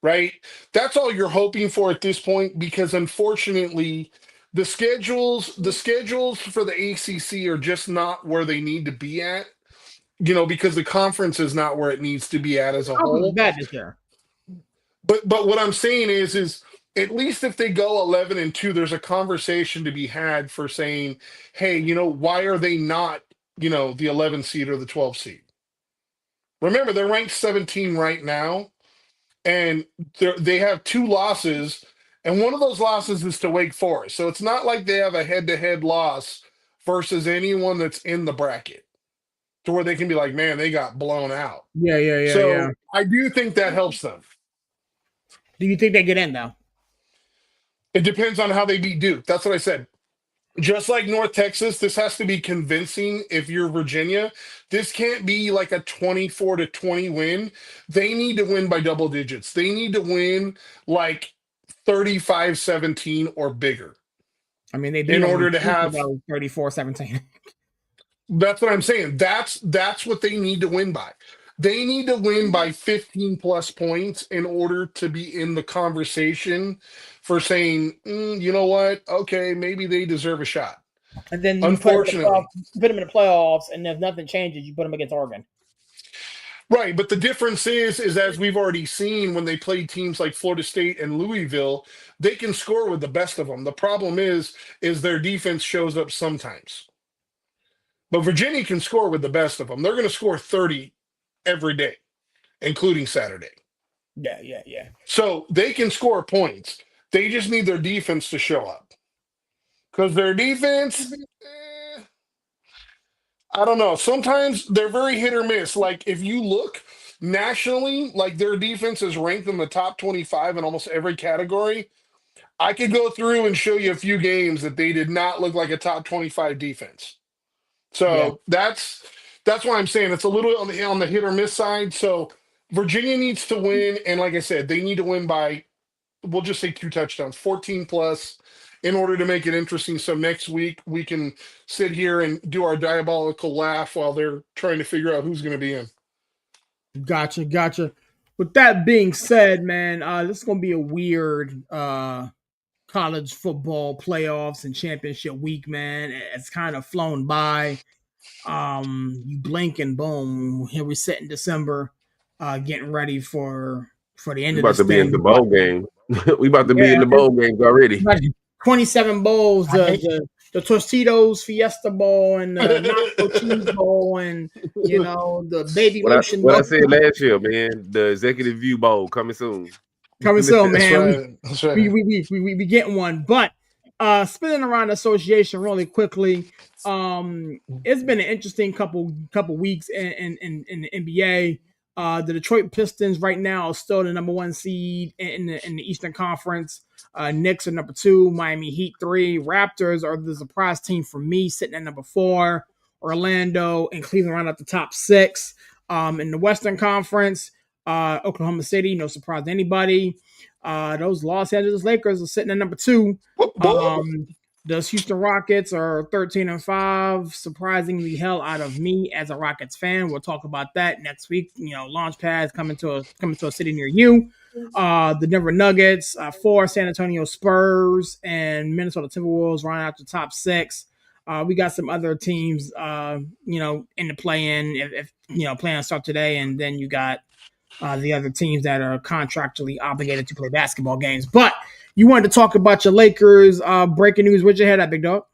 right? That's all you're hoping for at this point, because unfortunately, the schedules for the ACC are just not where they need to be at. Because the conference is not where it needs to be at as a
Conference is
whole.
bad this year.
But what I'm saying is at least if they go 11-2, there's a conversation to be had for saying, hey, why are they not, the 11 seed or the 12 seed? Remember, they're ranked 17 right now, and they have 2 losses, and one of those losses is to Wake Forest. So it's not like they have a head-to-head loss versus anyone that's in the bracket to where they can be like, man, they got blown out.
Yeah.
I do think that helps them.
Do you think they get in, though?
It depends on how they beat Duke. That's what I said. Just like North Texas, this has to be convincing if you're Virginia. This can't be like a 24-20 win. They need to win by double digits. They need to win like 35-17 or bigger.
I mean, they beat
in order to have
34-17.
That's what I'm saying. That's what they need to win by. They need to win by 15 plus points in order to be in the conversation for saying, you know what? Okay, maybe they deserve a shot.
And then you
unfortunately,
put them in the playoffs, and if nothing changes, you put them against Oregon.
Right, but the difference is as we've already seen when they play teams like Florida State and Louisville, they can score with the best of them. The problem is their defense shows up sometimes. But Virginia can score with the best of them. They're going to score 30 every day, including Saturday.
Yeah.
So they can score points. They just need their defense to show up. Because their defense, I don't know. Sometimes they're very hit or miss. Like if you look nationally, like their defense is ranked in the top 25 in almost every category. I could go through and show you a few games that they did not look like a top 25 defense. So that's why I'm saying it's a little on the hit or miss side. So Virginia needs to win, and like I said, they need to win by, we'll just say 2 touchdowns, 14 plus, in order to make it interesting. So next week we can sit here and do our diabolical laugh while they're trying to figure out who's going to be in.
Gotcha. With that being said, man, this is gonna be a weird college football playoffs and championship week, man. It's kind of flown by. You blink and boom, here we sit in December, getting ready for the end of this thing.
We about to be in the bowl game. We about to be in the bowl games already.
27 bowls, the Tostitos Fiesta Bowl and the Nacho Cheese Bowl, and the baby lotion.
What I said last year, man, the Executive View Bowl coming soon.
Man. That's right. We getting one. But spinning around the association really quickly, it's been an interesting couple weeks in the NBA. The Detroit Pistons right now are still the number 1 seed in the Eastern Conference. Knicks are number 2, Miami Heat 3. Raptors are the surprise team for me, sitting at number 4. Orlando and Cleveland round up the top 6. In the Western Conference, Oklahoma City, no surprise to anybody. Those Los Angeles Lakers are sitting at number 2. Those Houston Rockets are 13-5, surprisingly hell out of me as a Rockets fan. We'll talk about that next week. Launch pads coming to a city near you. The Denver Nuggets, 4, San Antonio Spurs, and Minnesota Timberwolves running out the top 6. We got some other teams, in the play-in if play-in start today, and then you got the other teams that are contractually obligated to play basketball games. But you wanted to talk about your Lakers. Breaking news. Where'd your head at, big dog?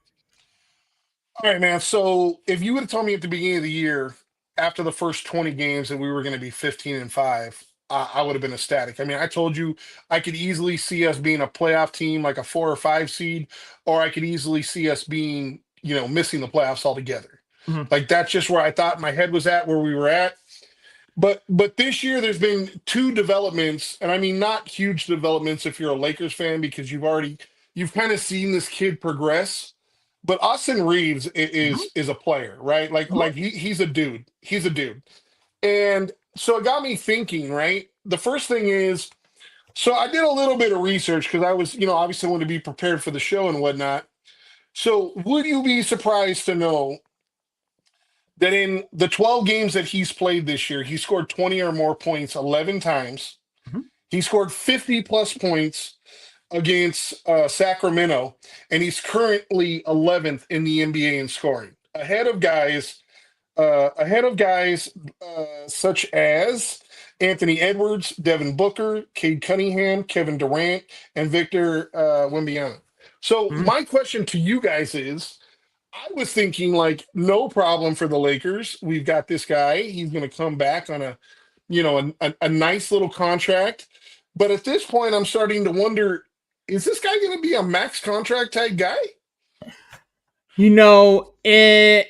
All right, man. So if you would have told me at the beginning of the year, after the first 20 games, that we were going to be 15-5, I would have been ecstatic. I mean, I told you I could easily see us being a playoff team, like a 4 or 5 seed, or I could easily see us being, missing the playoffs altogether.
Mhm.
Like that's just where I thought my head was at, where we were at. But this year there's been two developments, and I mean not huge developments if you're a Lakers fan, because you've kind of seen this kid progress. But Austin Reeves
Mhm.
is a player, right? Like he's a dude. He's a dude. And so it got me thinking, right? The first thing is, so I did a little bit of research because I was, obviously want to be prepared for the show and whatnot. So would you be surprised to know that in the 12 games that he's played this year, he scored 20 or more points 11 times.
Mhm.
He scored 50 plus points against Sacramento, and he's currently 11th in the NBA in scoring, ahead of guys such as Anthony Edwards, Devin Booker, Cade Cunningham, Kevin Durant, and Victor Wembanyama. So
Mhm.
my question to you guys is, I was thinking like no problem for the Lakers. We've got this guy. He's going to come back on a nice little contract. But at this point, I'm starting to wonder: is this guy going to be a max contract type guy?
You know, it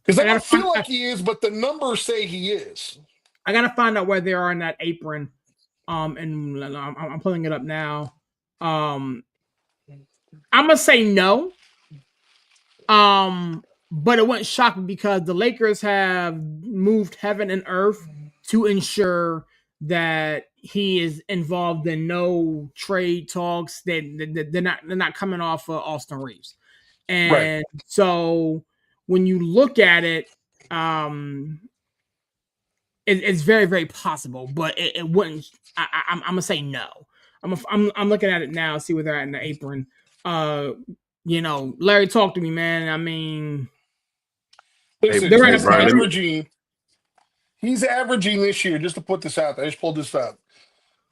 Because
I
I
gotta
don't feel
find
like he is, but the numbers say he is.
I gotta find out where they are in that apron. And I'm pulling it up now. I'm gonna say no. But it wouldn't shock me because the Lakers have moved heaven and earth to ensure that he is involved in no trade talks. They're not coming off of Austin Reeves,
Right.
and so when you look at it, um, it's very very possible, but it wouldn't. I'm gonna say no. I'm looking at it now, see where they're at in the apron. Uh, Larry, talk to me, man. I mean,
Hey,
Listen,
they're right
hey,
up
he's
there.
Brian, let me.
averaging this year, just to put this out there, I just pulled this up.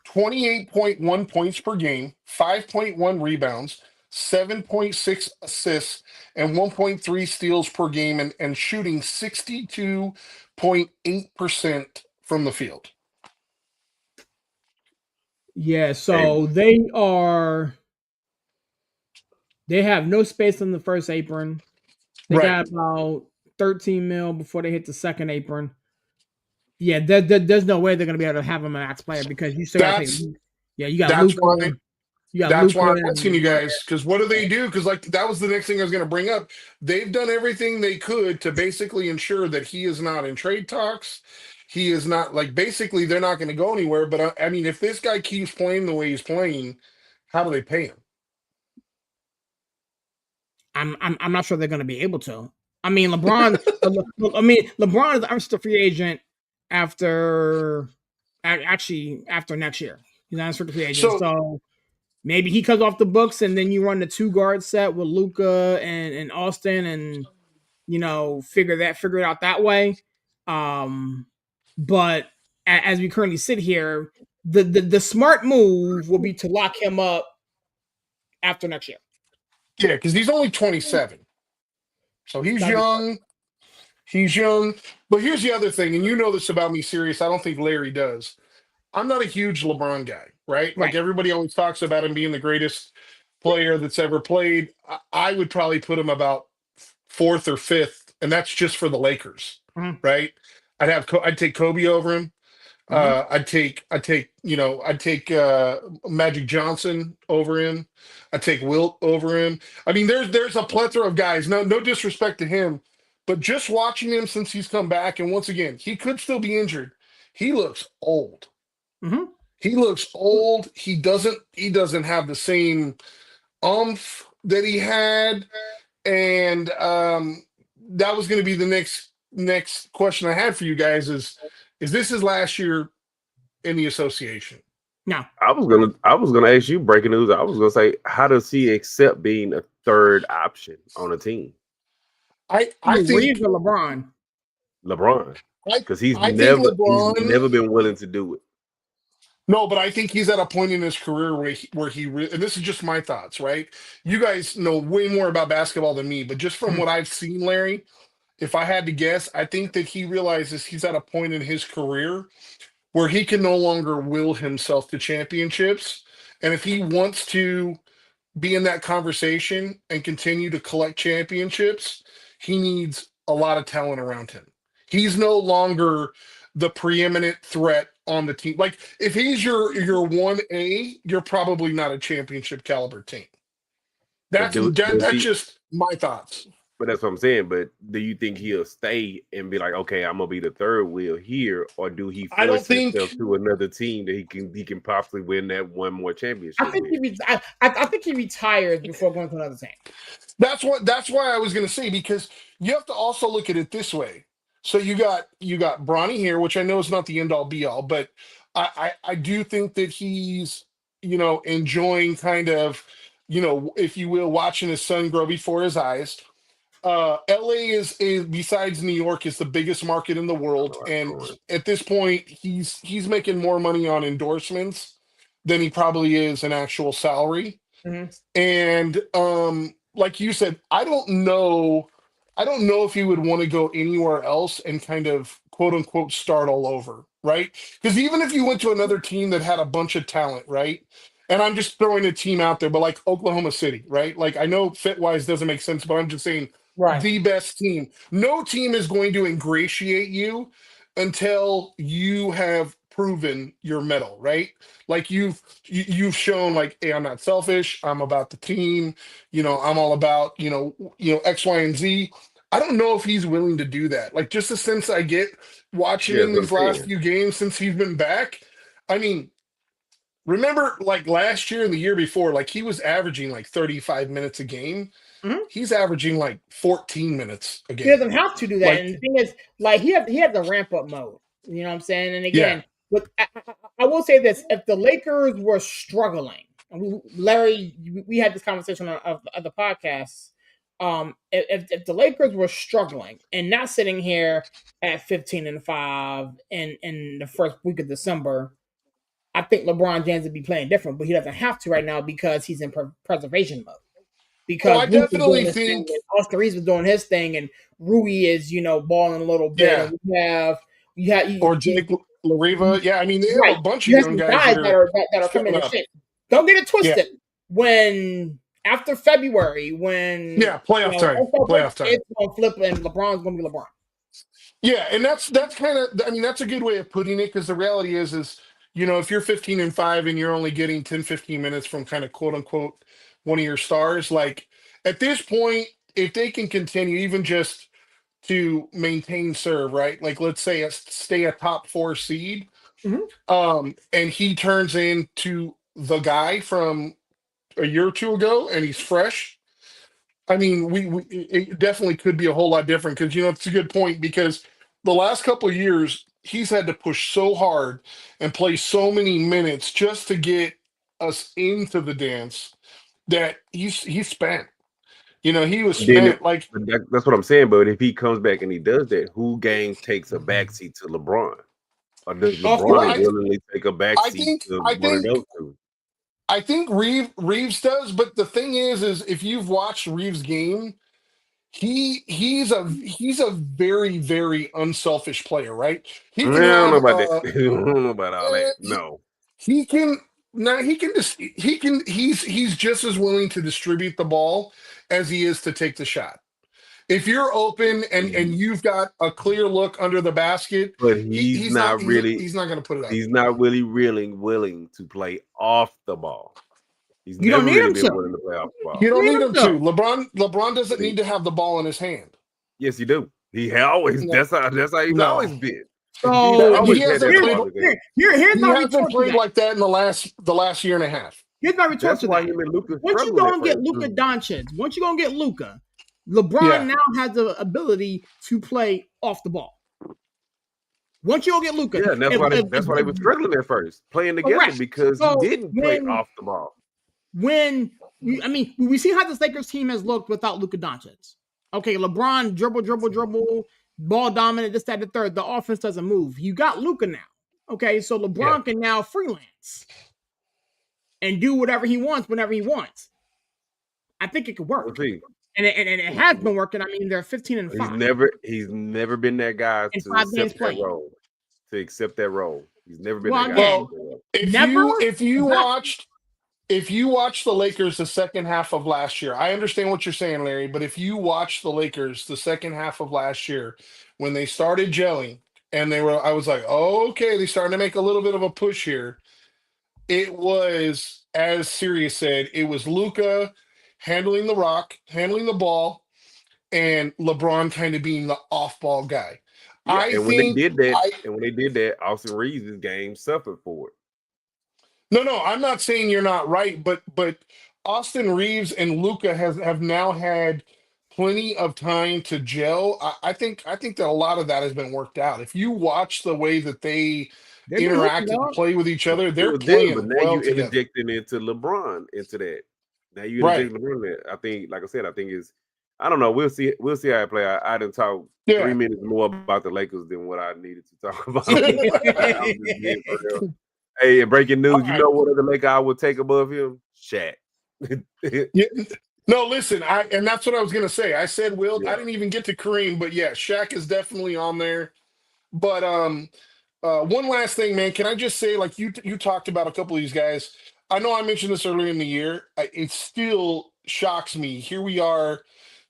28.1 points per game, 5.1 rebounds, 7.6 assists, and 1.3 steals per game, and shooting 62.8% from the field.
Yeah,
Hey,
so they have no space on the first apron. They
Right.
got about 13 mil before they hit the second apron. Yeah, there's no way they're gonna be able to have him an max player because you still gotta pay.
That's
Yeah, you got
that's
Luca,
why
you got
that's
Luca
why I'm asking you
and
guys, because what do they do? Because like that was the next thing I was going to bring up. They've done everything they could to basically ensure that he is not in trade talks. He is not, like, basically they're not going to go anywhere. But I mean, if this guy keeps playing the way he's playing, how do they pay him?
I'm not sure they're gonna be able to. I mean, LeBron is a free agent after actually after next year. He's not a free agent,
So
so maybe he comes off the books and then you run the two guard set with Luca and Austin and figure it out that way. Um, but as we currently sit here, the smart move will be to lock him up after next year.
yeah, because he's only 27, so he's
That'd be
young. He's young. But here's the other thing, and you know this about me, Sirius. I don't think Larry does. I'm not a huge LeBron guy, right? Like
right.
everybody always talks about him being the greatest player that's ever played. I would probably put him about fourth or fifth, and that's just for the Lakers,
Mhm,
right? I'd take Kobe over him.
mhm.
I'd take Magic Johnson over him. I'd take Wilt over him. I mean, there's a plethora of guys. No disrespect to him, but just watching him since he's come back, and once again, he could still be injured. He looks old.
Mhm.
He looks old. He doesn't have the same umph that he had. And that was going to be the next question I had for you guys is this his last year in the association?
No.
I was gonna ask you breaking news. I was gonna say, how does he accept being a third option on a team?
I
Reeves
think
or LeBron?
LeBron, because
I think
he's
LeBron.
never been willing to do it.
No, but I think he's at a point in his career and this is just my thoughts, right? You guys know way more about basketball than me, but just from what I've seen, Larry, if I had to guess, I think that he realizes he's at a point in his career where he can no longer will himself to championships. And if he wants to be in that conversation and continue to collect championships, he needs a lot of talent around him. He's no longer the preeminent threat on the team. Like if he's your 1A, you're probably not a championship caliber team.
But does
That's
he?
just my thoughts.
But that's what I'm saying. But do you think he'll stay and be like, okay, I'm gonna be the third wheel here, or do he
I don't
force himself
think
to another team that he can possibly win that one more
I
championship
think
with?
I think he retires before going to another team.
that's why I was going to say, because you have to also look at it this way. So you got Bronny here, which I know is not the end all be all, but I do think that he's enjoying kind of if you will watching his son grow before his eyes. LA is besides New York is the biggest market in the
I don't
world,
know what's
and
going.
at this point he's making more money on endorsements than he probably is an actual salary.
Mm-hmm.
And like you said, I don't know if he would want to go anywhere else and kind of quote unquote start all over, right? Because even if you went to another team that had a bunch of talent, right? And I'm just throwing a team out there, but like Oklahoma City, right? Like I know fit wise doesn't make sense, but I'm just saying
Right.
the best team. No team is going to ingratiate you until you have proven your mettle, right? Like you've shown like, hey, I'm not selfish. I'm about the team. I'm all about X, Y, and Z. I don't know if he's willing to do that. Like just the sense I get watching
Yeah,
him
that's what
these
I'm
last
saying.
few games since he's been back. I mean, remember like last year and the year before, like he was averaging like 35 minutes a game.
Mm-hmm.
He's averaging like 14 minutes a
He
game.
doesn't have to do that.
Like,
And the thing is, like he had the ramp up mode. You know what I'm saying? And
yeah,
again, but I will say this: if the Lakers were struggling, and Larry, we had this conversation of the podcast. If the Lakers were struggling and not sitting here at 15-5 in the first week of December, I think LeBron James would be playing different. But he doesn't have to right now because he's in preservation mode
oh,
because
I
Luke is doing
definitely
his thing,
think,
and Oscar Reeves is doing his thing, and Rui is, balling a little bit,
yeah,
and you have
or Jake Lariva. Yeah, I mean, they have
right.
a bunch of
You have
young
some
guys
guys
that
that
are
are coming
stepping
into
up.
shape. Don't get it
Yeah,
twisted. When after February, when
yeah, playoff time,
All-Star break,
playoff time.
it's gonna flip, and LeBron's gonna be LeBron.
Yeah, and that's kind of, I mean, that's a good way of putting it because the reality is if you're 15-5 and you're only getting 10, 15 minutes from kind of quote unquote one of your stars, like at this point, if they can continue even just to maintain serve, right? Like let's say stay a top four seed,
Mm-hmm.
and he turns into the guy from a year or two ago and he's fresh. I mean, it definitely could be a whole lot different because it's a good point because the last couple of years he's had to push so hard and play so many minutes just to get us into the dance that he's spent. He was
But then,
spent like,
that's what I'm saying. But if he comes back and he does that, who games takes a backseat to LeBron, or does
Oscar
well,
LeBron
Reeves.
willingly take a
I
backseat
think
to
I
one of
think
those two?
I think Reeves does, but the thing is if you've watched Reeves' game, he's a very very unselfish player, right? He
I
can
don't know
have
about that. I don't know about all that.
he,
No,
he can now he can just he's just as willing to distribute the ball as he is to take the shot. If you're open and you've got a clear look under the basket,
but
he's not he's not going to put it up.
he's not really willing to play off the ball. He's
You don't
never
need
really
him
been
to.
willing to play off the
You
ball.
don't
You
need
need
him
him
to.
to.
LeBron
But
doesn't need to have the ball in his hand.
yes, you do. He always
No,
that's how he's always
no.
been. He's
So
He
always had
hasn't
that
played.
ball in his hand.
here's
He
my
hasn't
retort to
played
that.
like that in the last year and a half.
Here's my retort
That's
to
why
that.
him and Luka
Once you
struggling
go
at
and get
first.
Luka Doncic, once you go and get Luka, LeBron
Yeah.
now has the ability to play off the ball. Once you go get Luka,
yeah, and that's why they were struggling at first, playing together
correct.
because
So
he didn't play off the ball.
We see how this Lakers team has looked without Luka Doncic. Okay, LeBron dribble, ball dominant, this, that, the third. The offense doesn't move. You got Luka now. Okay, so LeBron can now freelance and do whatever he wants whenever he wants. I think it could work. And it has been working. I mean, they're 15-5.
He's never been that guy
in
to
5 games
accept that
playing.
role. To accept that role. He's never been that guy.
Well, if you watch the Lakers the second half of last year, I understand what you're saying, Larry, but if you watch the Lakers the second half of last year, when they started gelling and I was like, oh, okay, they starting to make a little bit of a push here. It was, as Sirius said, it was Luka handling the rock, handling the ball, and LeBron kind of being the off-ball guy.
Yeah, and when they did that, Austin Reeves' game suffered for it.
No, I'm not saying you're not right, but Austin Reeves and Luka have now had plenty of time to gel. I think that a lot of that has been worked out. If you watch the way that they interact and play with each other, they're playing
but now
well
you
together.
interjecting into LeBron into that. Now you interjecting LeBron in that. I think, like I said, I don't know. We'll see how it play. I didn't talk 3 minutes more about the Lakers than what I needed to talk about. Hey, breaking news! You know what other Laker I would take above him? Shaq.
No, listen. And that's what I was gonna say. I said Will. I didn't even get to Kareem, but yeah, Shaq is definitely on there. But one last thing, man. Can I just say, like you talked about a couple of these guys. I know I mentioned this earlier in the year. It still shocks me. Here we are,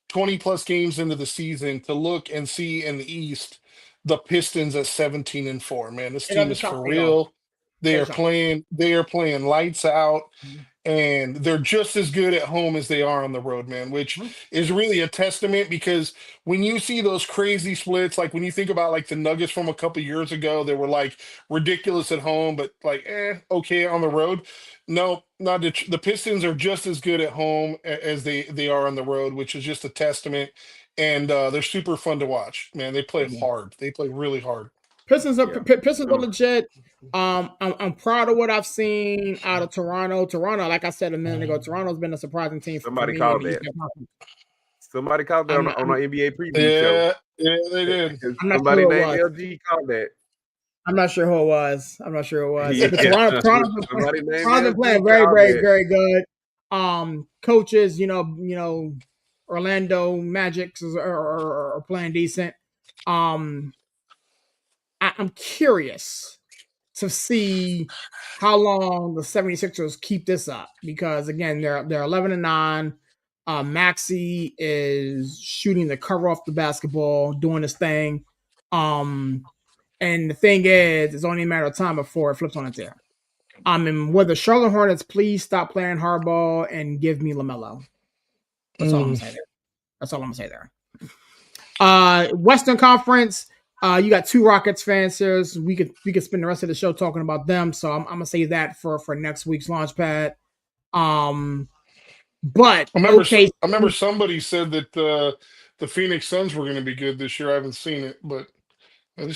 20 plus games into the season, to look and see in the East the Pistons at 17-4. Man, this team is for real. They are playing lights out, and they're just as good at home as they are on the road, man, which is really a testament, because when you see those crazy splits, like when you think about like the Nuggets from a couple years ago, they were like ridiculous at home, but like okay on the road. No, not the Pistons are just as good at home as they are on the road, which is just a testament. And they're super fun to watch, man. They play hard. They play really hard.
Pistons are legit. I'm proud of what I've seen out of Toronto. Toronto, like I said a minute ago, Toronto's been a surprising team.
Somebody called that. Somebody called that on our NBA preview show.
Yeah, they did.
Somebody named LG called that.
I'm not sure who it was. But Toronto's been playing very, very, very good. Coaches, Orlando Magic are playing decent. I'm curious to see how long the 76ers keep this up, because again, they're 11-9. Maxey is shooting the cover off the basketball, doing his thing. And the thing is, it's only a matter of time before it flips on its ear. And will the Charlotte Hornets please stop playing hardball and give me LaMelo? That's all I'm gonna say there. Western Conference, you got two Rockets fans here. So we could spend the rest of the show talking about them. So I'm gonna say that for next week's Launchpad. But
I remember somebody said that the Phoenix Suns were going to be good this year. I haven't seen it, but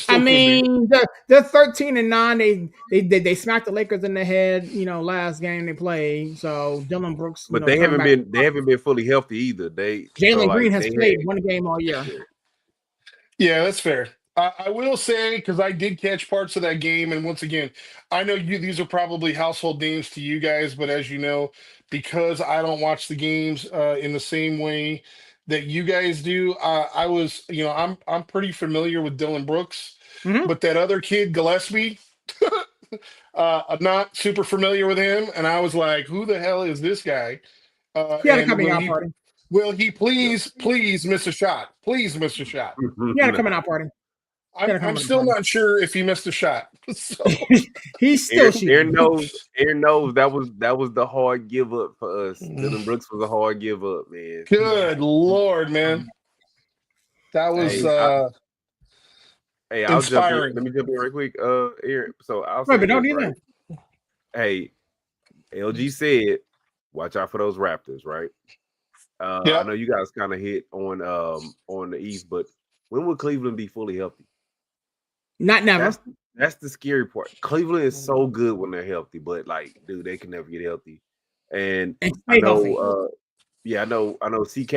I mean, they're 13-9. They smacked the Lakers in the head, last game they played. So Dylan Brooks,
but they haven't been fully healthy either.
Jalen Green has played one game all year.
Yeah, that's fair. I will say, because I did catch parts of that game, and once again, I know these are probably household names to you guys, but as you know, because I don't watch the games in the same way that you guys do, I was, I'm pretty familiar with Dylan Brooks, but that other kid, Gillespie, I'm not super familiar with him, and I was like, who the hell is this guy?
He had a coming out party.
Will he please miss a shot? Please miss a shot.
He had a coming out party.
I'm still not sure if he missed a shot. So.
He's still shooting.
Aaron knows that was the hard give up for us. Dylan Brooks was a hard give up, man.
Good Lord, man. That was
I'll jump in. Let me jump in right quick. Aaron. So I'll say this, right? Hey, LG said, watch out for those Raptors, right? I know you guys kind of hit on the East, but when will Cleveland be fully healthy?
Not never.
That's the scary part. Cleveland is so good when they're healthy, but like, dude, they can never get healthy. And I know, I know CK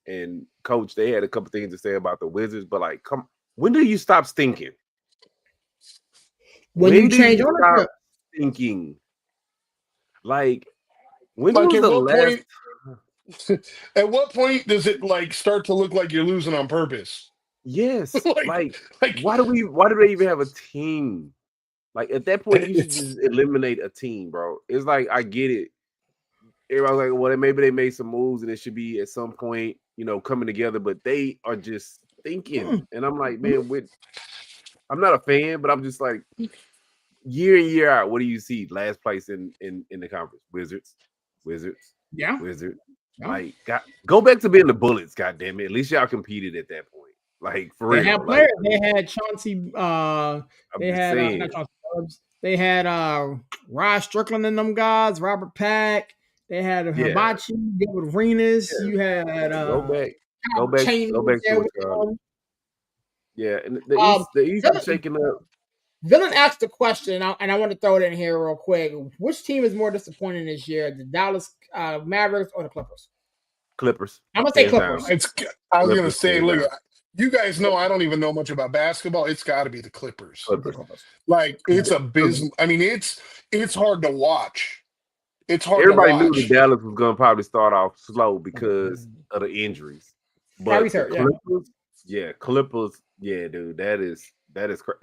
and Coach, they had a couple things to say about the Wizards, but like, when do you stop stinking?
When you change ownership.
Thinking. Like, when
like
was the last?
At what point does it like start to look like you're losing on purpose?
Yes. like
like
why do they even have a team? Like at that point, you should just eliminate a team, bro. It's like I get it. Everybody's like, well, maybe they made some moves and it should be at some point, coming together, but they are just thinking. And I'm like, man, I'm not a fan, but I'm just like, year in, year out, what do you see? Last place in the conference. Wizards.
Yeah.
Wizards. Yeah. Like, go back to being the Bullets, goddamn it. At least y'all competed at that point. Like, for real.
They had players. They had Chauncey. They had not Chauncey Stubbs. They had Rod Strickland and them guys, Robert Pack. They had Hibachi, David Arenas. Yeah. You had
go back to it. Yeah, and the East is shaking up.
Villain asked the question, and I want to throw it in here real quick. Which team is more disappointing this year, the Dallas Mavericks or the Clippers?
Clippers.
I'm gonna say Clippers.
I was gonna say, look, you guys know I don't even know much about basketball. It's got to be the Clippers. Like, it's abysmal. I mean, it's hard to watch. It's hard.
Everybody knew that Dallas was gonna probably start off slow because of the injuries. But Clippers, dude, that is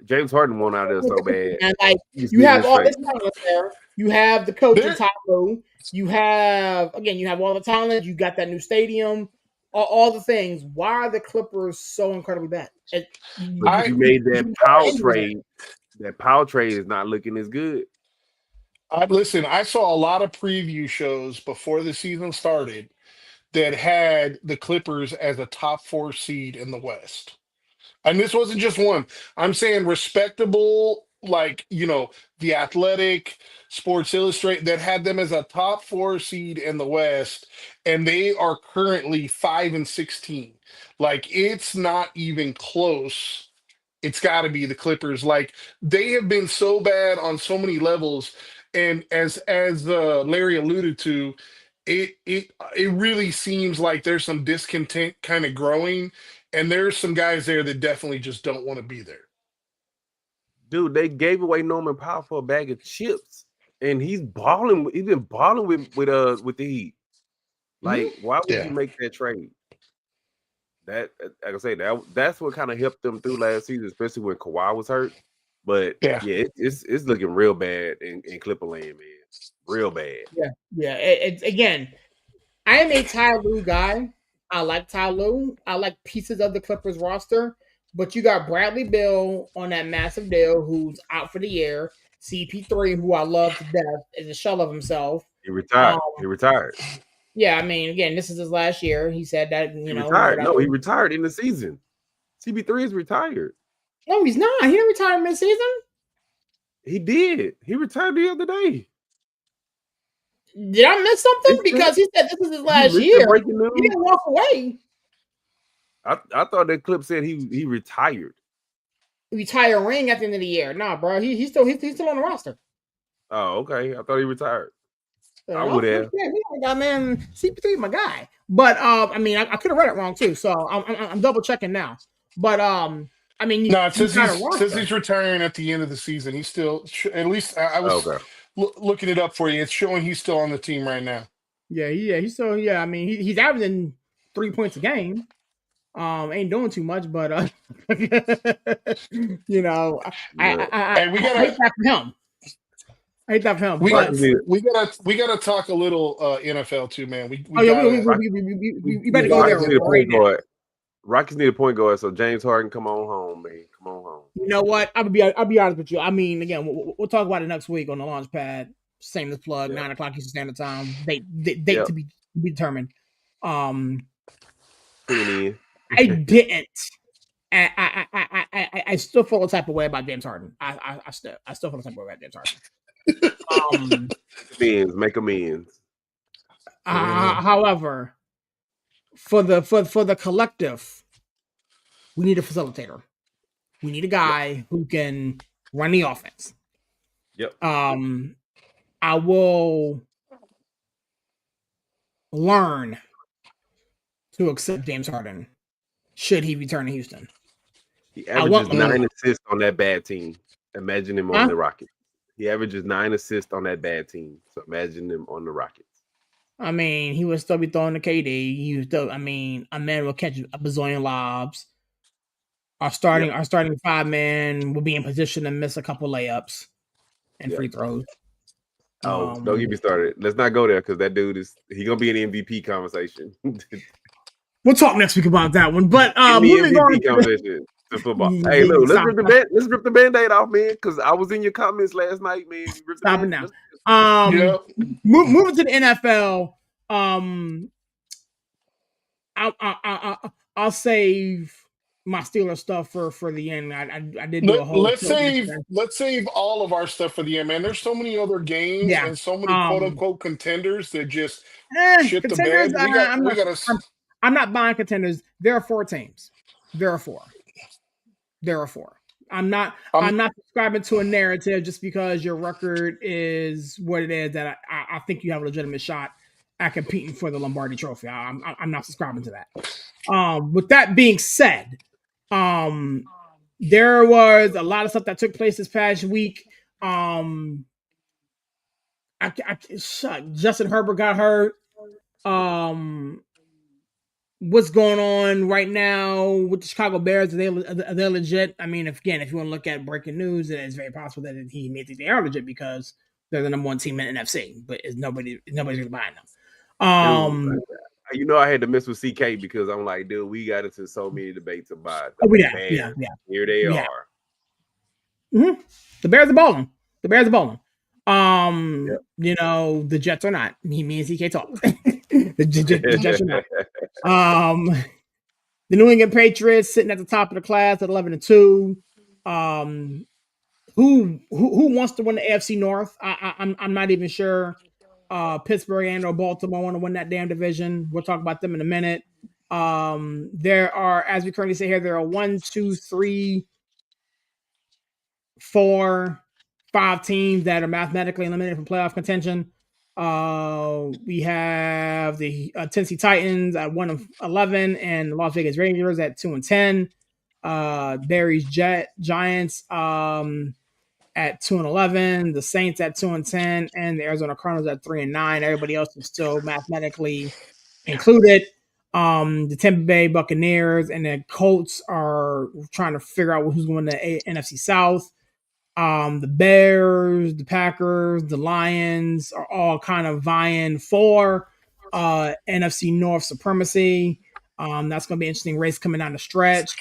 James Harden won out there so bad.
And like you have all this talent there. You have the coach in Ty Lue. You have all the talent. You got that new stadium. All the things. Why are the Clippers so incredibly bad?
You made that Powell trade. That Powell trade is not looking as good.
Listen, I saw a lot of preview shows before the season started that had the Clippers as a top 4 seed in the West. And this wasn't just one. I'm saying respectable, like, The Athletic, Sports Illustrated, that had them as a top 4 seed in the West, and they are currently 5-16. Like, it's not even close. It's got to be the Clippers. Like, they have been so bad on so many levels, and as Larry alluded to, it really seems like there's some discontent kind of growing, and there's some guys there that definitely just don't want to be there.
Dude, they gave away Norman Powell for a bag of chips, and he's balling. He's been balling with the Heat. Like, why would you make that trade? That, like I say, that's what kind of helped them through last season, especially when Kawhi was hurt. But it's looking real bad in Clipperland, man. Real bad.
Yeah. It's again, I am a Ty Lue guy. I like Ty Lue. I like pieces of the Clippers roster, but you got Bradley Beal on that massive deal, who's out for the year. CP3, who I love to death, is a shell of himself.
He retired.
Yeah, I mean, again, this is his last year. He said that he
retired. No, he retired in the season. CP3 is retired.
No, he's not. He didn't retire mid-season.
He did. He retired the other day.
Did I miss something? Because he said this is his last year. He didn't walk away.
I thought that clip said he retired.
Retiring at the end of the year. Nah, bro. He's still on the roster.
Oh, okay. I thought he retired. I would have.
Yeah, man, CP3 my guy. But I mean, I could have read it wrong too. So I'm double checking now. But I mean,
it says he's retiring at the end of the season. He's still, at least I was looking it up for you. It's showing he's still on the team right now.
Yeah, he's still. Yeah, I mean, he's averaging 3 points a game. Ain't doing too much, but I hate that for him. I hate that for him.
We gotta talk a little NFL too, man. We
better go there right now.
Rockets need a point guard, so James Harden, come on home, man. Come on home.
You know what? I'll be honest with you. I mean, again, we'll talk about it next week on the launch pad. Shameless plug, 9:00 Eastern Standard Time. Date to be determined. I didn't. I still feel a type of way about James Harden. I still feel a type of way about James Harden.
Make amends.
However, for the collective, we need a facilitator. We need a guy who can run the offense.
Yep.
I will learn to accept James Harden should he return to Houston.
He averages 9 assists on that bad team. Imagine him on the Rockets. He averages 9 assists on that bad team. So imagine him on the Rockets.
I mean, he would still be throwing the KD. He would still, I mean, a man will catch a bazillion lobs. Our starting 5-man will be in position to miss a couple layups and free throws.
Oh, don't get me started. Let's not go there because that dude he's gonna be in the MVP conversation.
We'll talk next week about that one. But moving
MVP conversation to football. Hey, look, let's rip the Band-Aid off, man. Because I was in your comments last night, man.
Stop it now. Moving to the NFL. I'll save my Steelers stuff for the end. I did do a whole.
Let's save all of our stuff for the end, man. There's so many other games and so many quote unquote contenders that just shit the bed.
I'm not buying contenders. There are 4 teams. There are 4. I'm not subscribing to a narrative just because your record is what it is that I think you have a legitimate shot at competing for the Lombardi Trophy. I'm not subscribing to that. With that being said, there was a lot of stuff that took place this past week. Justin Herbert got hurt. What's going on right now with the Chicago Bears? Are they legit? I mean, if you want to look at breaking news, it's very possible that he may think they are legit because they're the number 1 team in NFC, but nobody's really buying them.
Dude, I had to mess with CK because I'm like, dude, we got into so many debates about the Bears. Here they are.
Mm-hmm. The Bears are balling. The Jets are not. Me and CK talk. The Jets are not. The New England Patriots sitting at the top of the class at 11-2. Who wants to win the AFC North? I'm not even sure. Pittsburgh and or Baltimore want to win that damn division. We'll talk about them in a minute. There are, as we currently sit here, there are 1, 2, 3, 4, 5 teams that are mathematically eliminated from playoff contention. We have the Tennessee Titans at 1-11 and the Las Vegas Rangers at 2-10. Barry's Giants at 2-11, the Saints at 2-10, and the Arizona Cardinals at 3-9. Everybody else is still mathematically included. The Tampa Bay Buccaneers and the Colts are trying to figure out who's going to NFC South. The Bears, the Packers, the Lions are all kind of vying for NFC North supremacy. That's going to be an interesting race coming down the stretch.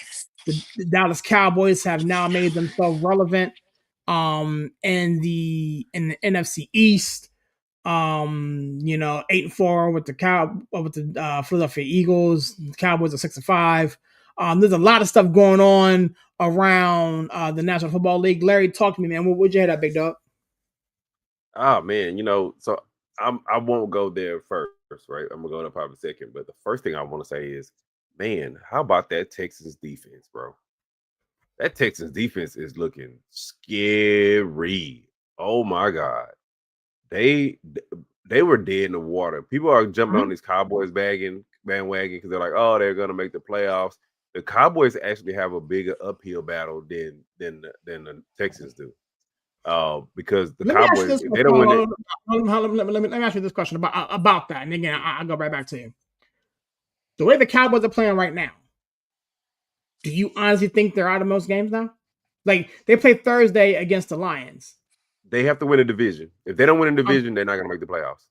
The Dallas Cowboys have now made themselves relevant in the NFC East. 8-4 with the Philadelphia Eagles. The Cowboys are 6-5. There's a lot of stuff going on around the National Football League. Larry, talk to me, man. Where'd you head at, big dog?
Oh man, so I won't go there first, right? I'm gonna go to probably second. But the first thing I want to say is, man, how about that Texans defense, bro? That Texans defense is looking scary. Oh my God. They were dead in the water. People are jumping on these Cowboys bandwagon because they're like, oh, they're gonna make the playoffs. The Cowboys actually have a bigger uphill battle than the Texans do. Because the Cowboys, they don't win.
Let me ask you this question about that, and again, I'll go right back to you. The way the Cowboys are playing right now, do you honestly think they're out of most games now? Like, they play Thursday against the Lions.
They have to win a division. If they don't win a division, they're not going to make the playoffs.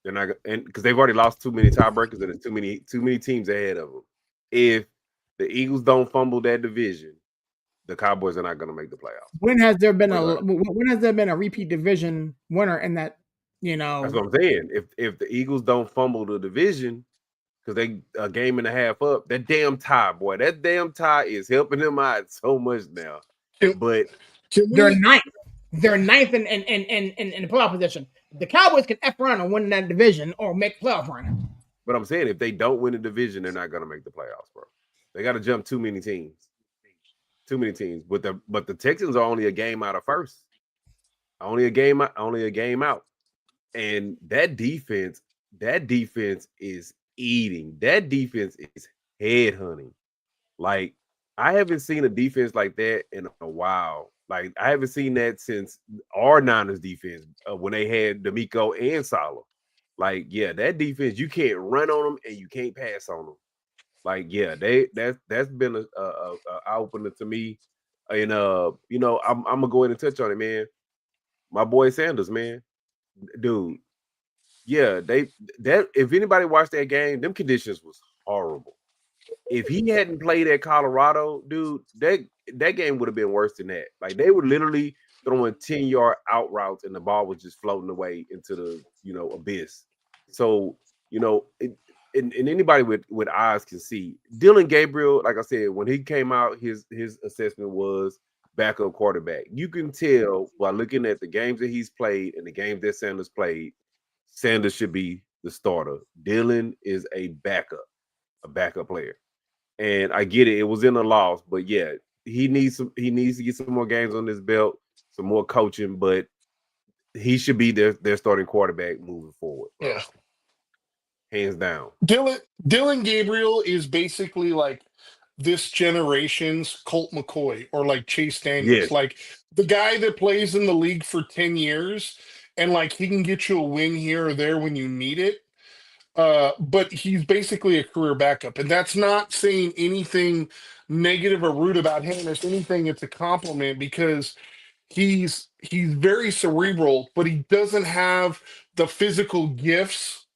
They're not, and because they've already lost too many tiebreakers and there's too many teams ahead of them. If the Eagles don't fumble that division, the Cowboys are not going to make the playoffs.
When has there been a repeat division winner in that?
That's what I'm saying. If the Eagles don't fumble the division because they a game and a half up, that damn tie is helping them out so much now. But
they're ninth. They're ninth in the playoff position. The Cowboys can F around and win that division or make playoff run.
But I'm saying if they don't win the division, they're not going to make the playoffs, bro. They got to jump too many teams. Too many teams. But the Texans are only a game out of first. Only a game out. And that defense is eating. That defense is head hunting. Like, I haven't seen a defense like that in a while. Like, I haven't seen that since our Niners defense when they had D'Amico and Salah. Like, yeah, that defense, you can't run on them and you can't pass on them. Like, yeah, that's been a eye opener to me. And I'm gonna go ahead and touch on it, man. My boy Sanders, man, dude. Yeah, that if anybody watched that game, them conditions was horrible. If he hadn't played at Colorado, dude, that game would have been worse than that. Like, they were literally throwing 10-yard out routes and the ball was just floating away into the abyss. So, and anybody with eyes can see. Dylan Gabriel, like I said, when he came out, his assessment was backup quarterback. You can tell by looking at the games that he's played and the games that Sanders played, Sanders should be the starter. Dylan is a backup player. And I get it; it was in a loss, but yeah, he needs to get some more games on his belt, some more coaching, but he should be their starting quarterback moving forward.
Yeah,
hands down.
Dylan Gabriel is basically like this generation's Colt McCoy or like Chase Daniels,
Yes,
like the guy that plays in the league for 10 years and like he can get you a win here or there when you need it. But he's basically a career backup, and that's not saying anything negative or rude about him. If anything, it's a compliment because he's very cerebral, but he doesn't have the physical gifts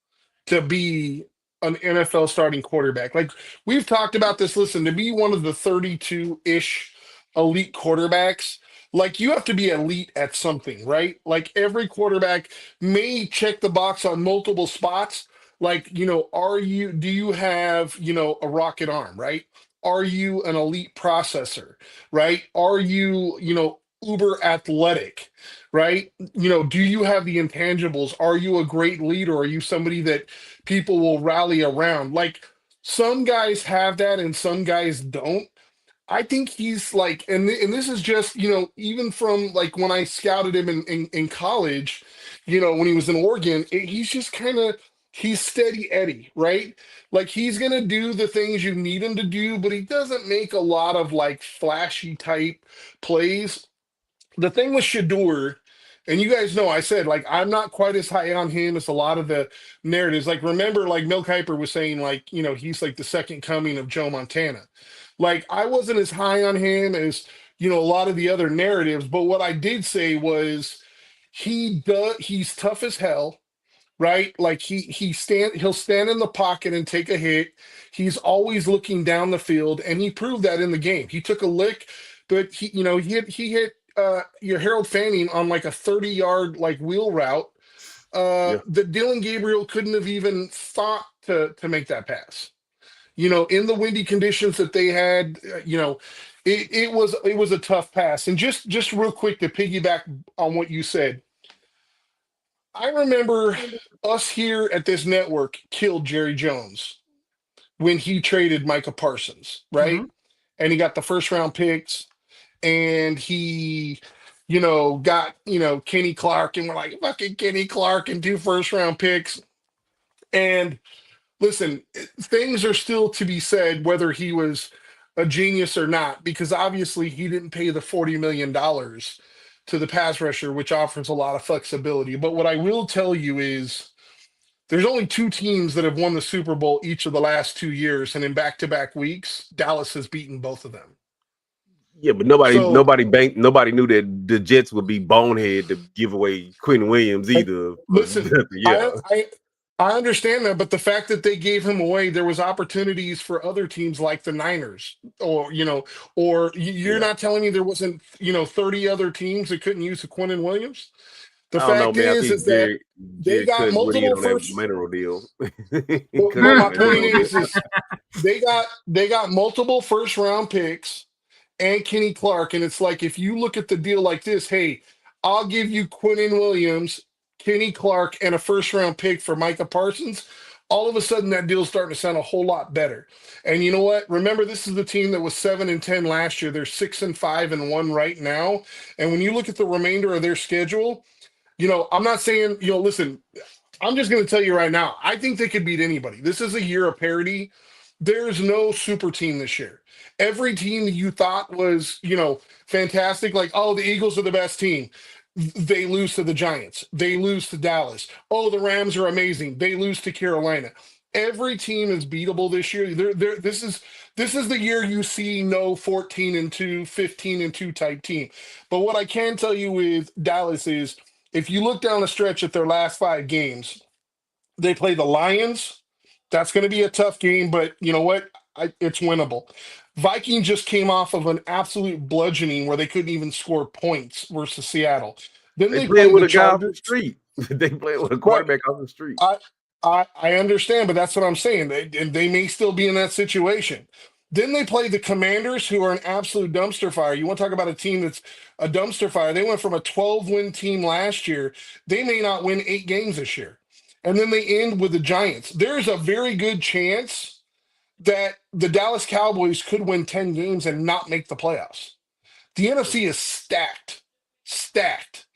to be an NFL starting quarterback. Like we've talked about this. Listen, to be one of the 32-ish elite quarterbacks, like you have to be elite at something, right? Like every quarterback may check the box on multiple spots. Like, do you have, a rocket arm, right? Are you an elite processor, right? Are you, uber athletic, right? Do you have the intangibles? Are you a great leader? Are you somebody that people will rally around? Like some guys have that and some guys don't. I think he's like, and this is just, even from like when I scouted him in college, when he was in Oregon, he's just kind of, he's steady Eddie, right? Like he's going to do the things you need him to do, but he doesn't make a lot of like flashy type plays. The thing with Shador, and you guys know, I said like I'm not quite as high on him as a lot of the narratives. Like remember, like Mel Kiper was saying, like he's like the second coming of Joe Montana. Like I wasn't as high on him as a lot of the other narratives, but what I did say was he's tough as hell, right? Like he'll stand in the pocket and take a hit. He's always looking down the field, and he proved that in the game. He took a lick, but he hit your Harold Fanning on like a 30-yard like wheel route
yeah,
that Dylan Gabriel couldn't have even thought to make that pass. In the windy conditions that they had, it was a tough pass. And just real quick to piggyback on what you said, I remember us here at this network killed Jerry Jones when he traded Micah Parsons, right?
Mhm.
And he got the first round picks and he, got, Kenny Clark, and we're like, fucking Kenny Clark and 2 first round picks. And listen, things are still to be said whether he was a genius or not, because obviously he didn't pay the $40 million to the pass rusher, which offers a lot of flexibility. But what I will tell you is there's only two teams that have won the Super Bowl each of the last 2 years, and in back-to-back weeks, Dallas has beaten both of them.
yeah. But nobody
So,
nobody banked. Nobody knew that the Jets would be bonehead to give away Quinn Williams
like,
either.
listen,
Yeah,
I understand that, but the fact that they gave him away, there was opportunities for other teams like the Niners, or you're
yeah.
not telling me there wasn't 30 other teams that couldn't use a Quentin Williams. The
I don't know,
fact
man. I
is
think
that they
Jerry
got
couldn't Woody in
multiple
on that
first.
mineral deal. He
But
couldn't
my
Woody
point
on that.
is they got multiple first round picks and Kenny Clark, and it's like if you look at the deal like this, hey, I'll give you Quentin Williams, Kenny Clark, and a first round pick for Micah Parsons. all of a sudden that deal's starting to sound a whole lot better. And you know what? Remember, this is the team that was 7-10 last year. They're 6-5-1 right now. And when you look at the remainder of their schedule, I'm not saying, listen, I'm just going to tell you right now, I think they could beat anybody. This is a year of parity. There's no super team this year. Every team that you thought was, fantastic, like, oh, the Eagles are the best team. They lose to the Giants. They lose to Dallas. Oh, the Rams are amazing. They lose to Carolina. Every team is beatable this year. This is the year you see no 14-2, 15-2 type team. But what I can tell you with Dallas is if you look down the stretch at their last 5 games, they play the Lions. That's going to be a tough game, but you know what? It's winnable. Vikings just came off of an absolute bludgeoning where they couldn't even score points versus Seattle. Then
They
they
played
played
with
the
a guy off the
Chargers.
street. They played with a
Right.
quarterback off the street.
I understand, but that's what I'm saying. They may still be in that situation. Then they play the Commanders, who are an absolute dumpster fire. You want to talk about a team that's a dumpster fire? They went from a 12-win team last year. They may not win 8 games this year. And then they end with the Giants. There's a very good chance that the Dallas Cowboys could win 10 games and not make the playoffs. The NFC is stacked. Stacked.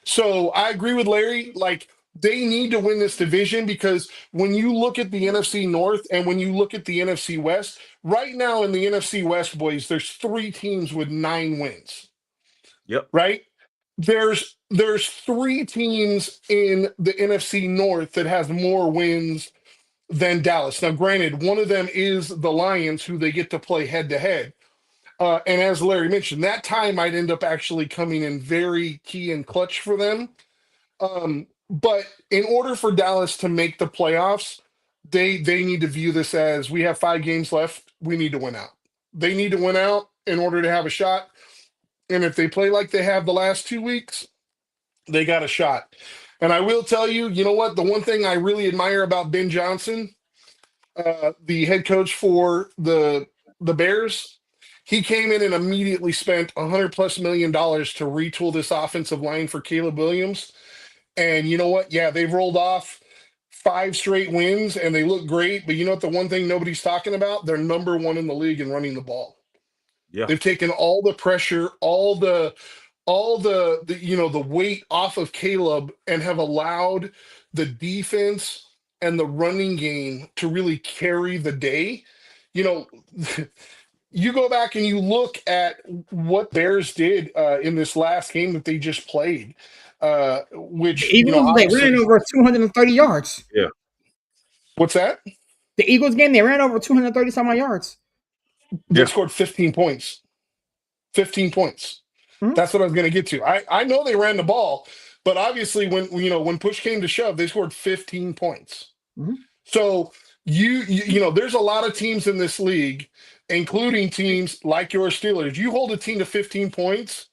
So I agree with Larry. Like, they need to win this division because when you look at the NFC North and when you look at the NFC West, right now in the NFC West, boys, there's 3 teams with 9 wins.
Yep.
Right? There's 3 teams in the NFC North that has more wins than Dallas. Now, granted, one of them is the Lions, who they get to play head to head. And as Larry mentioned, that tie might end up actually coming in very key and clutch for them. But in order for Dallas to make the playoffs, they need to view this as we have 5 games left. We need to win out. They need to win out in order to have a shot. And if they play like they have the last 2 weeks, they got a shot. And I will tell you, you know what? The one thing I really admire about Ben Johnson, the head coach for the Bears, he came in and immediately spent $100+ million to retool this offensive line for Caleb Williams. And you know what? Yeah, they've rolled off 5 straight wins and they look great. But you know what? The one thing nobody's talking about, they're number 1 in the league in running the ball.
Yeah.
They've taken all the pressure, all the the weight off of Caleb and have allowed the defense and the running game to really carry the day. You go back and you look at what Bears did in this last game that they just played, which
the Eagles they ran over 230 yards.
Yeah.
What's that?
The Eagles game they ran over 230 some odd yards.
They scored 15 points. 15 points. Mm-hmm. That's what I was going to get to. I know they ran the ball, but obviously when push came to shove, they scored 15 points. Mm-hmm. So there's a lot of teams in this league, including teams like your Steelers. You hold a team to 15 points,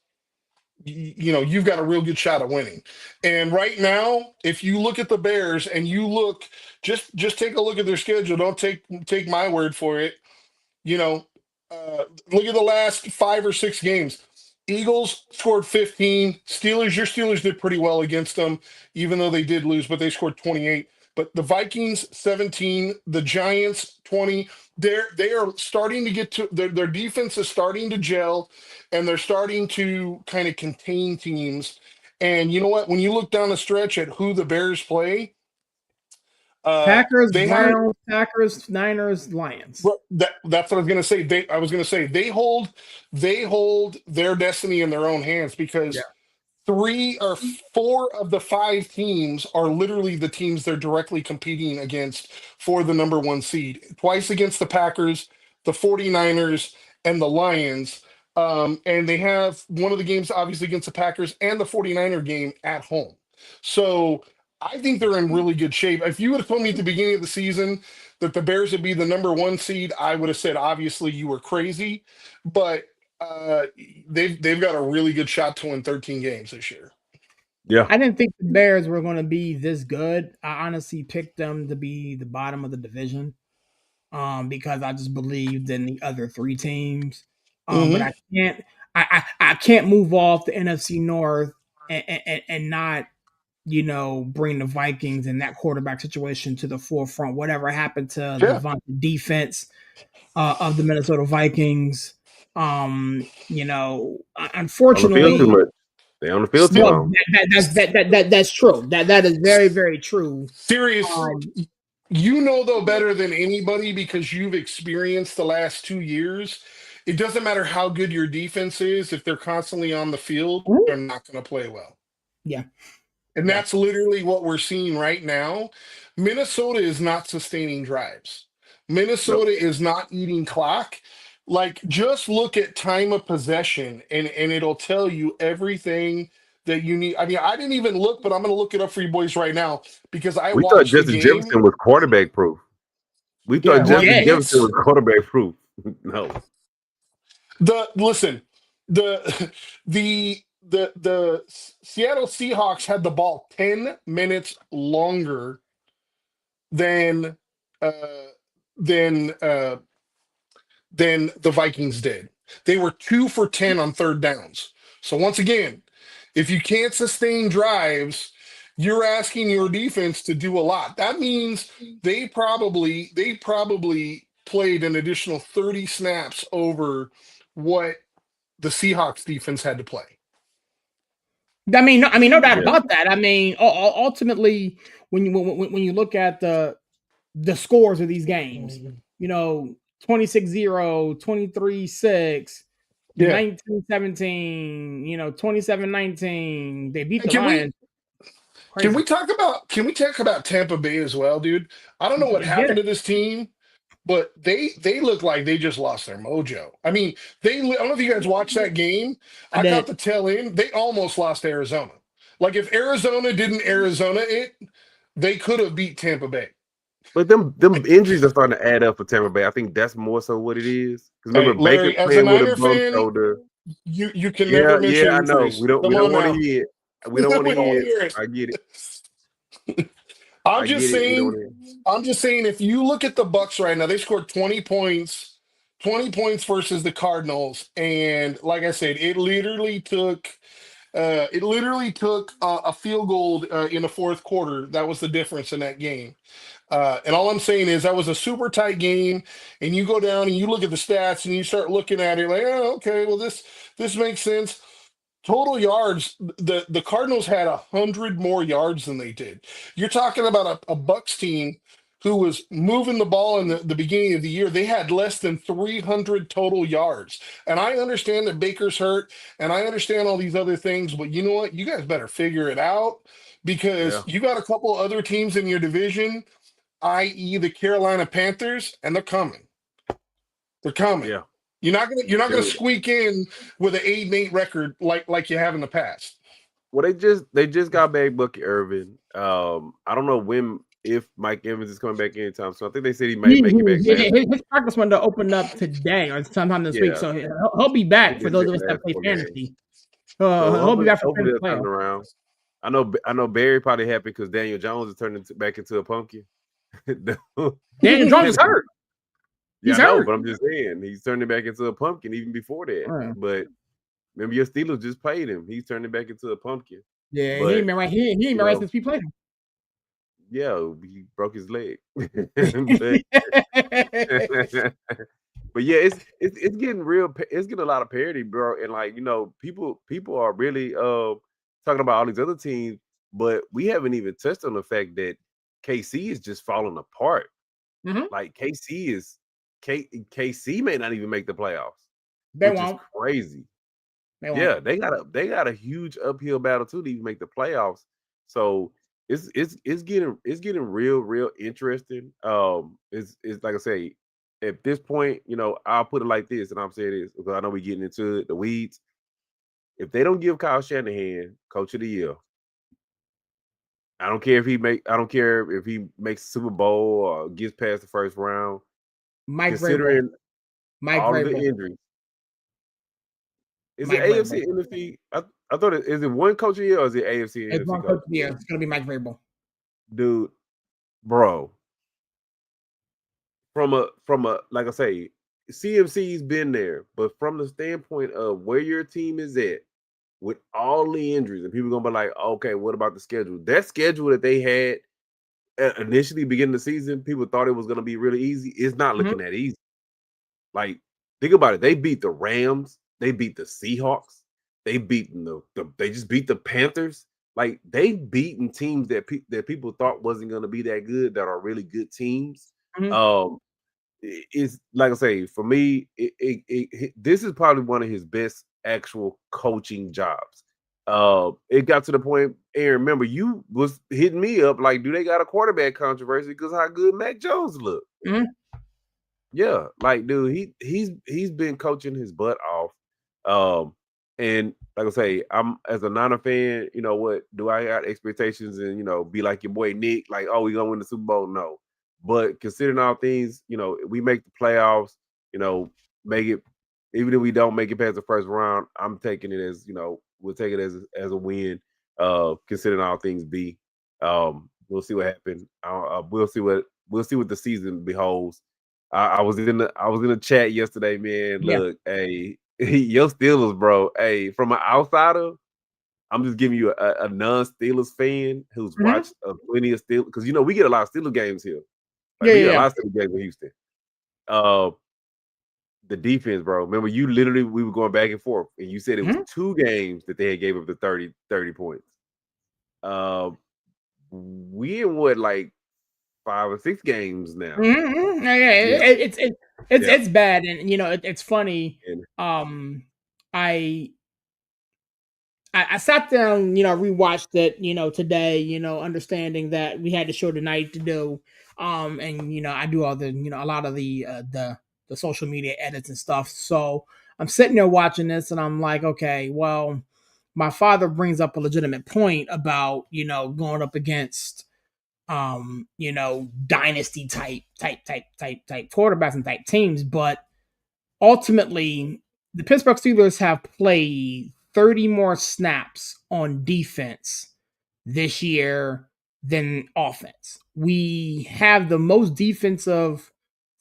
you've got a real good shot at winning. And right now, if you look at the Bears and you look, just take a look at their schedule. Don't take my word for it. Look at the last 5 or 6 games. Eagles scored 15. Steelers, your Steelers did pretty well against them, even though they did lose, but they scored 28. But the Vikings, 17. The Giants, 20. They are starting to get to their defense is starting to gel, and they're starting to kind of contain teams. And you know what? When you look down the stretch at who the Bears play,
Packers, Browns, Packers, Niners, Lions.
That's what I was going to say. They hold their destiny in their own hands because 3 or 4 of the 5 teams are literally the teams they're directly competing against for the number 1 seed. Twice against the Packers, the 49ers, and the Lions. And they have one of the games obviously against the Packers and the 49er game at home. So I think they're in really good shape. If you would have told me at the beginning of the season that the Bears would be the number 1 seed, I would have said, obviously, you were crazy. But they've got a really good shot to win 13 games this year.
Yeah.
I didn't think the Bears were going to be this good. I honestly picked them to be the bottom of the division because I just believed in the other 3 teams. But I can't move off the NFC North and not bring the Vikings and that quarterback situation to the forefront. Whatever happened to the defense of the Minnesota Vikings? Unfortunately,
too much. They on the field too long.
That's true. That is very, very true.
Serious. You know, though, better than anybody because you've experienced the last 2 years. It doesn't matter how good your defense is. If they're constantly on the field, they're not going to play well.
Yeah.
And that's literally what we're seeing right now. Minnesota is not sustaining drives. Minnesota is not eating clock. Like, just look at time of possession, and it'll tell you everything that you need. I mean, I didn't even look, but I'm going to look it up for you boys right now because I
We thought
watched the
Justin
game.
Jefferson was quarterback proof. We thought Justin Jefferson was quarterback proof. No.
The Seattle Seahawks had the ball 10 minutes longer than than the Vikings did. They were 2 for 10 on third downs. So once again, if you can't sustain drives, you're asking your defense to do a lot. That means they probably played an additional 30 snaps over what the Seahawks defense had to play.
No doubt about that. I mean, ultimately, when you look at the scores of these games, 26-0, 23-6, 19-17, 27-19, they beat the Lions.
Can we talk about Tampa Bay as well, dude? I don't know what happened to this team, but they look like they just lost their mojo. I mean, I don't know if you guys watched that game. I got the tail end. They almost lost to Arizona. Like, if Arizona didn't Arizona it, they could have beat Tampa Bay.
But them injuries are starting to add up for Tampa Bay. I think that's more so what it is. Because remember,
Larry,
Baker playing with a bum shoulder.
You can never mention injuries.
I know. We don't want to hear it. We don't want to hear it. I get it.
I'm just saying, if you look at the Bucks right now, they scored 20 points versus the Cardinals, and like I said, it literally took a field goal in the fourth quarter. That was the difference in that game. And all I'm saying is that was a super tight game, and you go down and you look at the stats and you start looking at it like, oh, okay, well, this makes sense. Total yards, the Cardinals had 100 more yards than they did. You're talking about a Bucks team who was moving the ball in the beginning of the year. They had less than 300 total yards. And I understand that Baker's hurt, and I understand all these other things, but you know what? You guys better figure it out because you got a couple other teams in your division, i.e. the Carolina Panthers, and they're coming. They're coming.
Yeah.
You're not gonna squeak in with an 8-8 record like you have in the past.
Well, they just got back Bucky Irvin. I don't know if Mike Evans is coming back anytime soon. I think they said he might make it back.
His practice window opened up today or sometime this week, so he'll be back for those of us that play fantasy. He'll be back for fantasy
around. I know Barry probably happy because Daniel Jones is turning back into a pumpkin.
Daniel Jones is hurt.
He's hurt. But I'm just saying he's turning back into a pumpkin even before that. Right. But remember, your Steelers just played him. He's turning back into a pumpkin.
Yeah, he ain't been right. He ain't been right since we played him.
Yeah, he broke his leg. but yeah, it's getting real. It's getting a lot of parity, bro. And like people are really talking about all these other teams, but we haven't even touched on the fact that KC is just falling apart.
Mm-hmm.
Like KC may not even make the playoffs.
They won't.
Is crazy. They got a huge uphill battle too to even make the playoffs. So it's getting real interesting. It's like I say, at this point, I'll put it like this, and I'm saying this because I know we're getting into the weeds. If they don't give Kyle Shanahan Coach of the Year, I don't care if he makes Super Bowl or gets past the first round. Considering all of the injuries. Is it AFC and NFC? I thought is it one Coach of the Year or is it AFC and NFC?
It's one Coach of the Year. It's gonna be Mike Vrabel.
Dude, bro. From a like I say, CMC's been there, but from the standpoint of where your team is at, with all the injuries, and people gonna be like, okay, what about the schedule? That schedule that they had initially beginning the season, people thought it was gonna be really easy. It's not looking that easy. Like, think about it. They beat the Rams, they beat the Seahawks, they beaten they just beat the Panthers. Like, they've beaten teams that that people thought wasn't gonna be that good, that are really good teams. Um, it's like I say, for me, this is probably one of his best actual coaching jobs. It got to the point, Aaron, remember you was hitting me up like, do they got a quarterback controversy because how good Mac Jones look? Yeah, like, dude, he's been coaching his butt off. And like I say, I'm as a Niner fan, you know what? Do I got expectations and be like your boy Nick, like, oh, we gonna win the Super Bowl? No. But considering all things, we make the playoffs, make it, even if we don't make it past the first round, I'm taking it as, we'll take it as a win. Considering all things be. We'll see what happens. We'll see what the season beholds. I was in the chat yesterday, man.
Yeah.
Look, hey, your Steelers, bro. Hey, from an outsider, I'm just giving you a non-Steelers fan who's watched plenty of Steelers, because we get a lot of Steelers games here. Like, we get a lot of Steelers games in Houston. The defense, bro. Remember, we were going back and forth, and you said it was 2 games that they had gave up the 30 points. We in what, like 5 or 6 games now.
Yeah. It's bad, and it's funny. I sat down, rewatched it, today, understanding that we had the show tonight to do, and I do all the, a lot of the social media edits and stuff. So I'm sitting there watching this, and I'm like, okay, well, my father brings up a legitimate point about, going up against dynasty type quarterbacks and type teams. But ultimately, the Pittsburgh Steelers have played 30 more snaps on defense this year than offense. We have the most defensive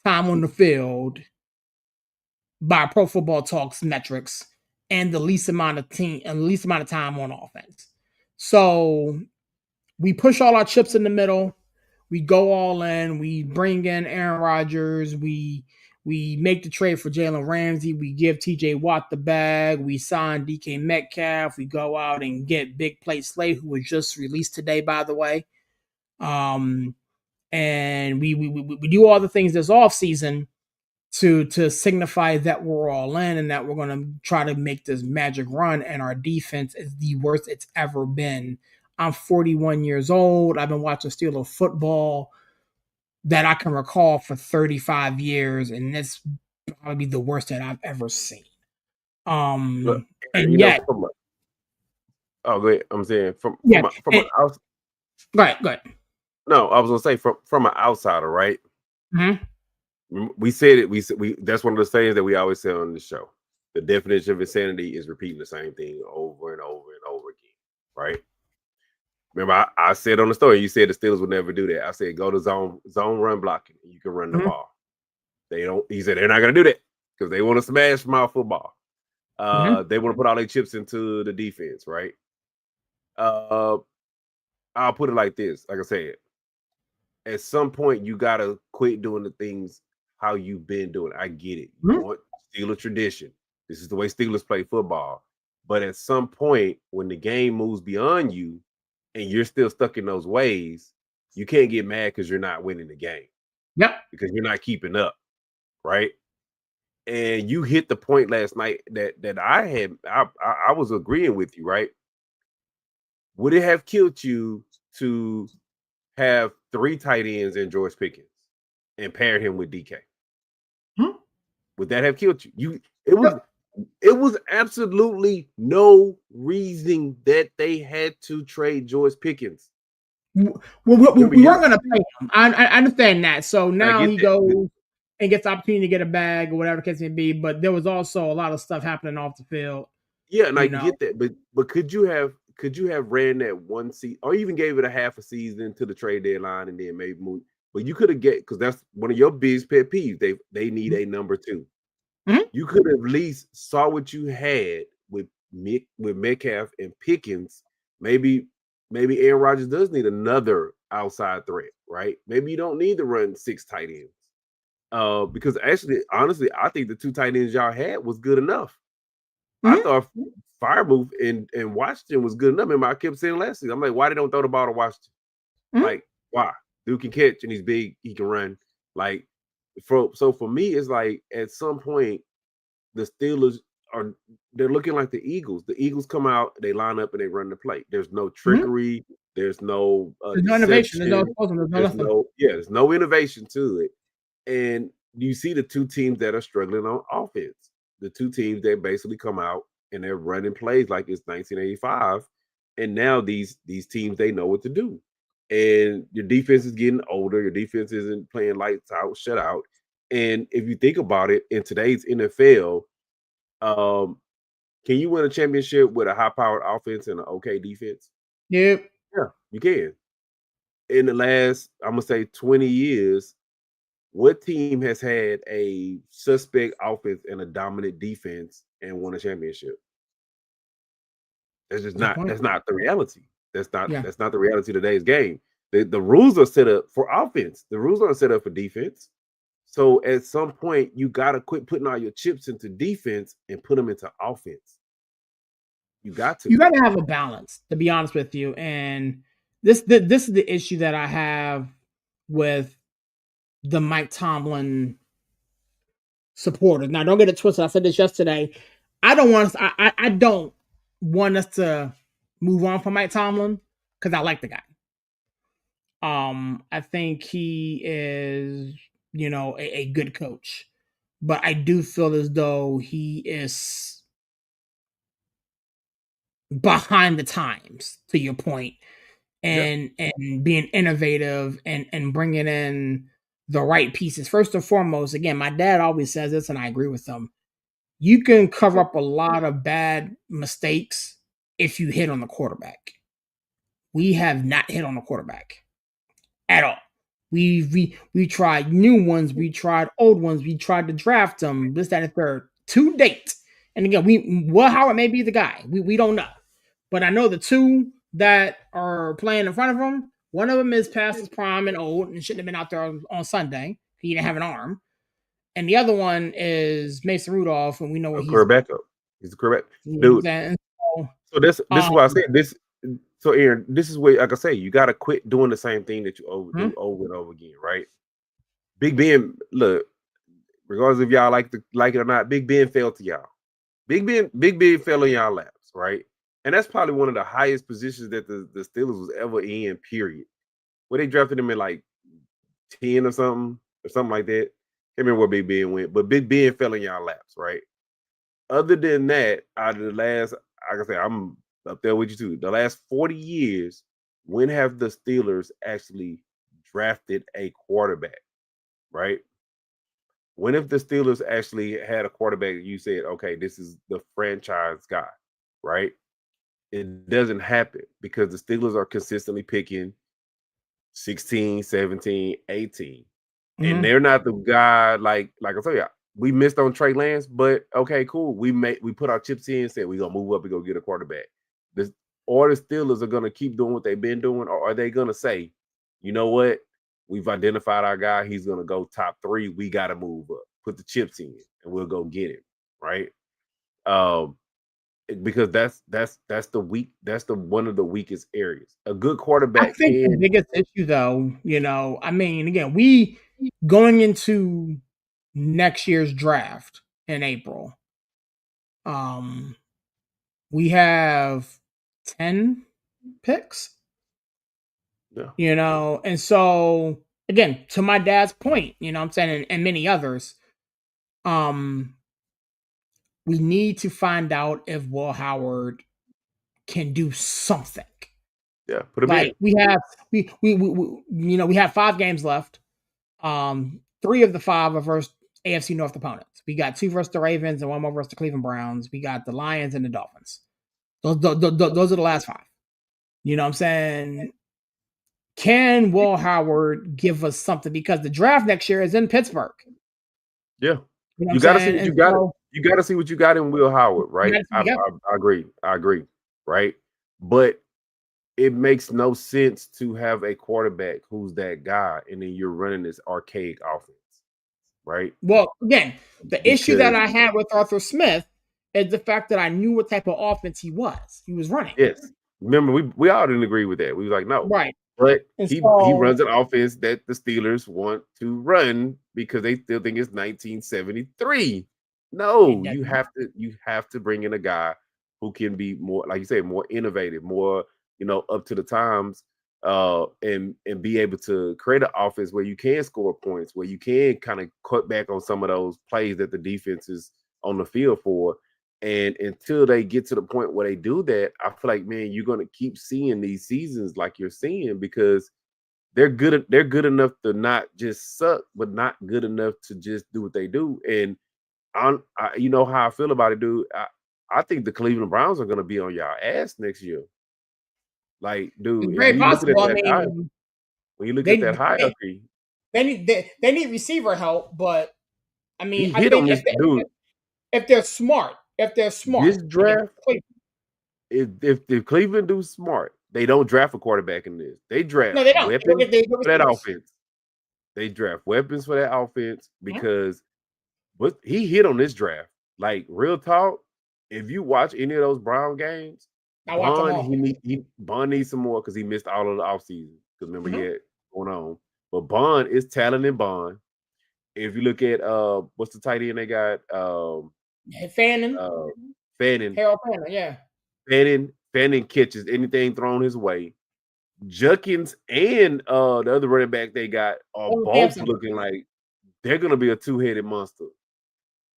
time on the field by Pro Football Talks metrics, and the least amount of time on offense. So we push all our chips in the middle. We go all in. We bring in Aaron Rodgers. We make the trade for Jalen Ramsey. We give TJ Watt the bag. We sign DK Metcalf. We go out and get Big Play Slate, who was just released today, by the way. And we do all the things this offseason to signify that we're all in and that we're going to try to make this magic run. And our defense is the worst it's ever been. I'm 41 years old. I've been watching Steelers football that I can recall for 35 years, and this probably the worst that I've ever seen.
Look,
and yet,
go ahead. I'm saying from
an
outside.
Go ahead.
No, I was gonna say from an outsider, right? We said it. We that's one of the sayings that we always say on the show. The definition of insanity is repeating the same thing over and over and over again, right? Remember, I said on the story, you said the Steelers would never do that. I said, go to zone run blocking. You can run the ball. They don't. He said they're not going to do that because they want to smash mouth football. They want to put all their chips into the defense, right? I'll put it like this. Like I said, at some point, you got to quit doing the things how you've been doing. I get it. You want Steelers tradition. This is the way Steelers play football. But at some point, when the game moves beyond you, and you're still stuck in those ways, you can't get mad because you're not winning the game.
Yep.
Because you're not keeping up, right? And you hit the point last night that I was agreeing with you, right? Would it have killed you to have 3 tight ends and George Pickens and pair him with DK? Would that have killed you? It was absolutely no reason that they had to trade George Pickens.
We weren't going to pay him. I understand that. So now he goes and gets the opportunity to get a bag or whatever the case may be. But there was also a lot of stuff happening off the field.
Yeah, and I get that. But could you have ran that one season, or even gave it a half a season to the trade deadline and then maybe move? But you could have because that's one of your biggest pet peeves. They need a number 2. You could have at least saw what you had with with Metcalf and Pickens, maybe Aaron Rodgers does need another outside threat, right? Maybe you don't need to run 6 tight ends. Because actually, honestly, I think the 2 tight ends y'all had was good enough. I thought Firemouth and Washington was good enough. Remember, I kept saying last season, I'm like, why they don't throw the ball to Washington? Like, why? Dude can catch and he's big, he can run. Like, so for me, it's like at some point, the Steelers they're looking like the Eagles. The Eagles come out, they line up and they run the play. There's no trickery, there's no
there's no innovation,
there's no innovation to it. And you see the 2 teams that are struggling on offense. The 2 teams that basically come out and they're running plays like it's 1985. And now these teams, they know what to do. And your defense is getting older. Your defense isn't playing lights out, shut out. And if you think about it, in today's NFL, can you win a championship with a high-powered offense and an okay defense?
Yep.
Yeah, you can. In the last, I'm gonna say 20 years, what team has had a suspect offense and a dominant defense and won a championship? That's just not the reality. That's not the reality of today's game. The rules are set up for offense. The rules aren't set up for defense. So at some point, you gotta quit putting all your chips into defense and put them into offense. You got to
have a balance, to be honest with you. And this is the issue that I have with the Mike Tomlin supporters. Now, don't get it twisted. I said this yesterday. I don't want us to move on from Mike Tomlin because I like the guy. I think he is, a good coach, but I do feel as though he is behind the times, to your point, and being innovative and bringing in the right pieces. First and foremost, again, my dad always says this, and I agree with him. You can cover up a lot of bad mistakes if you hit on the quarterback. We have not hit on the quarterback at all. We tried new ones, we tried old ones, we tried to draft them, this, that, and third, to date. And again, Howard may be the guy. We don't know. But I know the 2 that are playing in front of him, one of them is past his prime and old and shouldn't have been out there on Sunday. He didn't have an arm. And the other one is Mason Rudolph, and we know what he's
backup. He's a correct
dude.
So this is why I say this. So Aaron, this is where, like I say, you got to quit doing the same thing that you do over and over again, right? Big Ben, look, regardless if y'all like it or not, Big Ben fell to y'all. Big Ben fell in y'all laps, right? And that's probably one of the highest positions that the Steelers was ever in, period. Where they drafted him in like 10 or something like that. I can't remember where Big Ben went, but Big Ben fell in y'all laps, right? Other than that, out of the last, like I said, I'm up there with you too. The last 40 years, when have the Steelers actually drafted a quarterback, right? When have the Steelers actually had a quarterback that you said, okay, this is the franchise guy, right? It doesn't happen because the Steelers are consistently picking 16, 17, 18. And they're not the guy like I tell you, we missed on Trey Lance, but okay, cool. We put our chips in, said we're gonna move up and go get a quarterback. Or the Steelers are gonna keep doing what they've been doing, or are they gonna say, you know what? We've identified our guy, he's gonna go top 3. We gotta move up, put the chips in, and we'll go get him, right? Because that's one of the weakest areas. A good quarterback.
I think the biggest issue, though, again, we going into next year's draft in April, we have 10 picks.
Yeah.
And so again, to my dad's point, I'm saying, and many others, we need to find out if Will Howard can do something.
Yeah, put him
in. We have 5 games left. 3 of the 5 are versus AFC North opponents. We got 2 versus the Ravens and 1 more versus the Cleveland Browns. We got the Lions and the Dolphins. Those are the last 5. You know what I'm saying? Can Will Howard give us something? Because the draft next year is in Pittsburgh.
Yeah.
You got
You got to see what you got in Will Howard, right? I agree. I agree, right? But it makes no sense to have a quarterback who's that guy, and then you're running this archaic offense, right?
Well, again, the issue that
Because
I had with Arthur Smith is the fact that I knew what type of offense he was running.
yes, remember we all didn't agree with that. We was like, no,
Right.
but
And
he
so,
runs an offense that the Steelers want to run because they still think it's 1973. No,
it
you have to bring in a guy who can be more, like you say, more innovative, more up to the times, and be able to create an offense where you can score points, where you can kind of cut back on some of those plays that the defense is on the field for. And until they get to the point where they do that, I feel like, man, you're gonna keep seeing these seasons like you're seeing because they're good. They're good enough to not just suck, but not good enough to just do what they do. And you know how I feel about it, dude. I think the Cleveland Browns are gonna be on y'all ass next year. Like, dude,
it's
if
very
you looking at
possible. I
that high,
mean,
when you look at
they
that hierarchy,
they need receiver help, but I mean,
he
I
hit on
think
this dude.
if they're smart,
This
again,
draft, if Cleveland do smart, they don't draft a quarterback in this. They draft
no, they don't.
weapons
They go
for that
receivers.
offense. They draft weapons for that offense
Mhm.
because what he hit on this draft, like real talk. If you watch any of those Brown games,
I watch them
Bond
all.
Bond needs some more because he missed all of the offseason. Because remember he
Mhm.
had going on. But Bond is talent in Bond. If you look at what's the tight end they got?
Fannin,
Uh Fannin.
Harold Fannin, yeah.
Fannin catches anything thrown his way. Judkins and the other running back they got are
Owen
both
Sampson.
looking like they're gonna be a two-headed monster.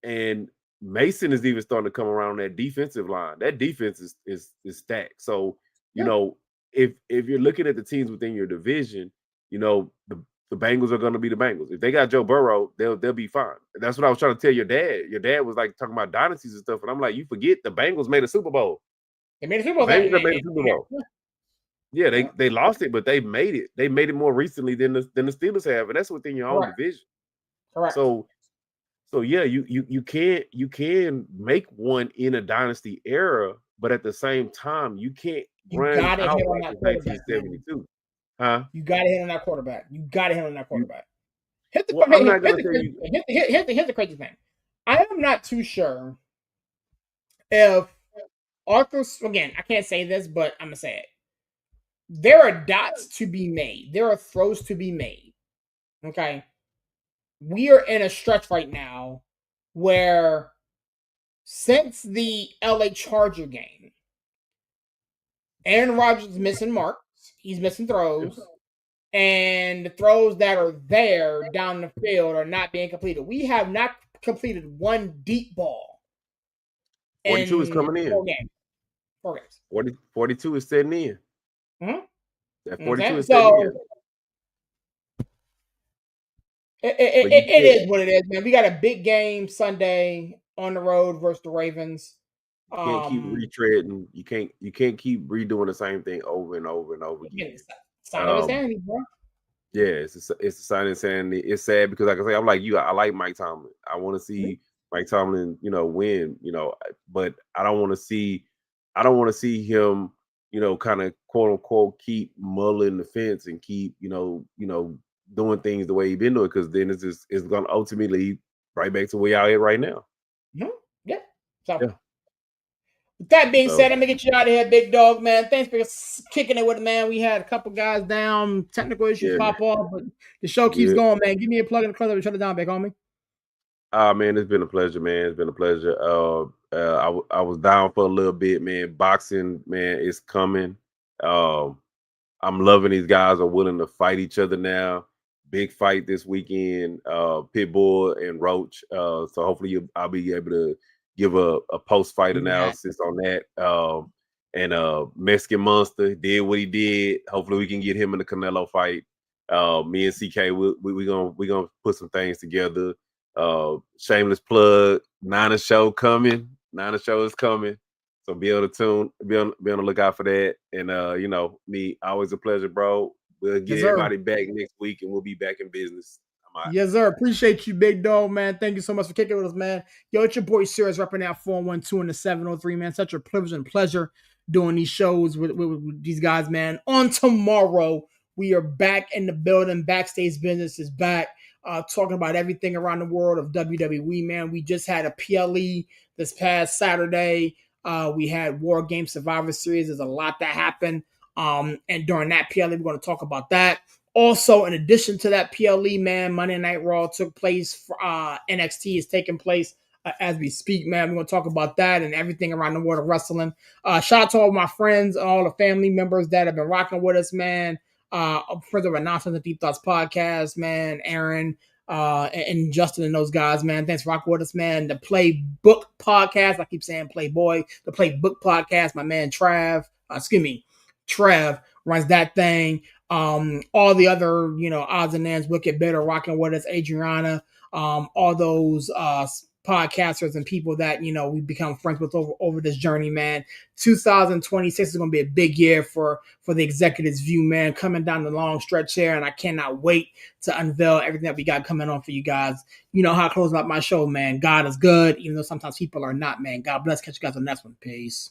And Mason is even starting to come around that defensive line. That defense is stacked. So,
Yeah.
if you're looking at the teams within your division, the Bengals are gonna be the Bengals. If they got Joe Burrow, they'll be fine. That's what I was trying to tell your dad. Your dad was like talking about dynasties and stuff, and I'm like, you forget the Bengals made a Super Bowl.
They made a Super
The
Bowl that
Bengals have made a Super Bowl. Yeah, they lost it, but they made it. They made it more recently than the Steelers have, and that's within your own division.
Correct.
So yeah, you can make one in a dynasty era, but at the same time, you can't
You
run
gotta
out
hit on
like
that
it's
quarterback, man.
1972. Huh?
You gotta hit on that quarterback. You gotta hit on that quarterback.
Well, I'm not gonna tell you.
Here's the crazy thing. I am not too sure if Arthur, again, I can't say this, but I'm gonna say it. There are dots to be made. There are throws to be made. Okay. We are in a stretch right now where since the LA Charger game, Aaron Rodgers is missing marks. He's missing throws. And the throws that are there down the field are not being completed. We have not completed one deep ball
42 is
in
coming in.
4 games.
42 is setting in.
Mm-hmm.
That 42
Okay.
is setting in.
It is what it is, man. We got a big game Sunday on the road versus the Ravens.
You can't keep retreading. You can't keep redoing the same thing over and over and over again.
Sign of insanity, bro.
Yeah, it's a sign of insanity. It's sad because, like I say, I'm like you. I like Mike Tomlin. I want to see Mike Tomlin, win. But I don't want to see. I don't want to see him, kind of quote unquote keep mulling the fence and keep, doing things the way he's been doing, because then it's going to ultimately right back to where y'all at right now.
Mm-hmm. Yeah. So.
Yeah.
With that being said, I'm gonna get you out of here, big dog, man. Thanks for kicking it with it, man. We had a couple guys down, technical issues pop off, but the show keeps going, man. Give me a plug in the club and shut it down, big homie.
Man, it's been a pleasure, man. It's been a pleasure. I was down for a little bit, man. Boxing, man, is coming. I'm loving these guys are willing to fight each other now. Big fight this weekend, Pitbull and Roach. So hopefully I'll be able to give a post-fight analysis on that. And Mexican Monster did what he did. Hopefully we can get him in the Canelo fight. Me and CK, we gonna put some things together. Shameless plug, Nana show coming. Nana show is coming. So be on the lookout for that. And me, always a pleasure, bro. We'll get everybody back next week and we'll be back in business.
Yes, sir. Appreciate you, big dog, man. Thank you so much for kicking with us, man. Yo, it's your boy Sirius repping out 412 and the 703, man. Such a privilege and pleasure doing these shows with these guys, man. On tomorrow, we are back in the building. Backstage business is back. Talking about everything around the world of WWE, man. We just had a PLE this past Saturday. We had War Game Survivor Series. There's a lot that happened. And during that PLE, we're going to talk about that. Also, in addition to that PLE, man, Monday Night Raw took place. For, NXT is taking place as we speak, man. We're going to talk about that and everything around the world of wrestling. Shout out to all my friends, all the family members that have been rocking with us, man. Friends of our Nonsense and Deep Thoughts podcast, man. Aaron and Justin and those guys, man. Thanks for rocking with us, man. The Playbook podcast. I keep saying Playboy. The Playbook podcast. My man Trev runs that thing. All the other, odds and ends, Wicked Bitter, rocking with us, Adriana, all those podcasters and people that, we become friends with over this journey, man. 2026 is going to be a big year for the Executives View, man, coming down the long stretch here, and I cannot wait to unveil everything that we got coming on for you guys. You know how I close out my show, man. God is good, even though sometimes people are not, man. God bless. Catch you guys on the next one. Peace.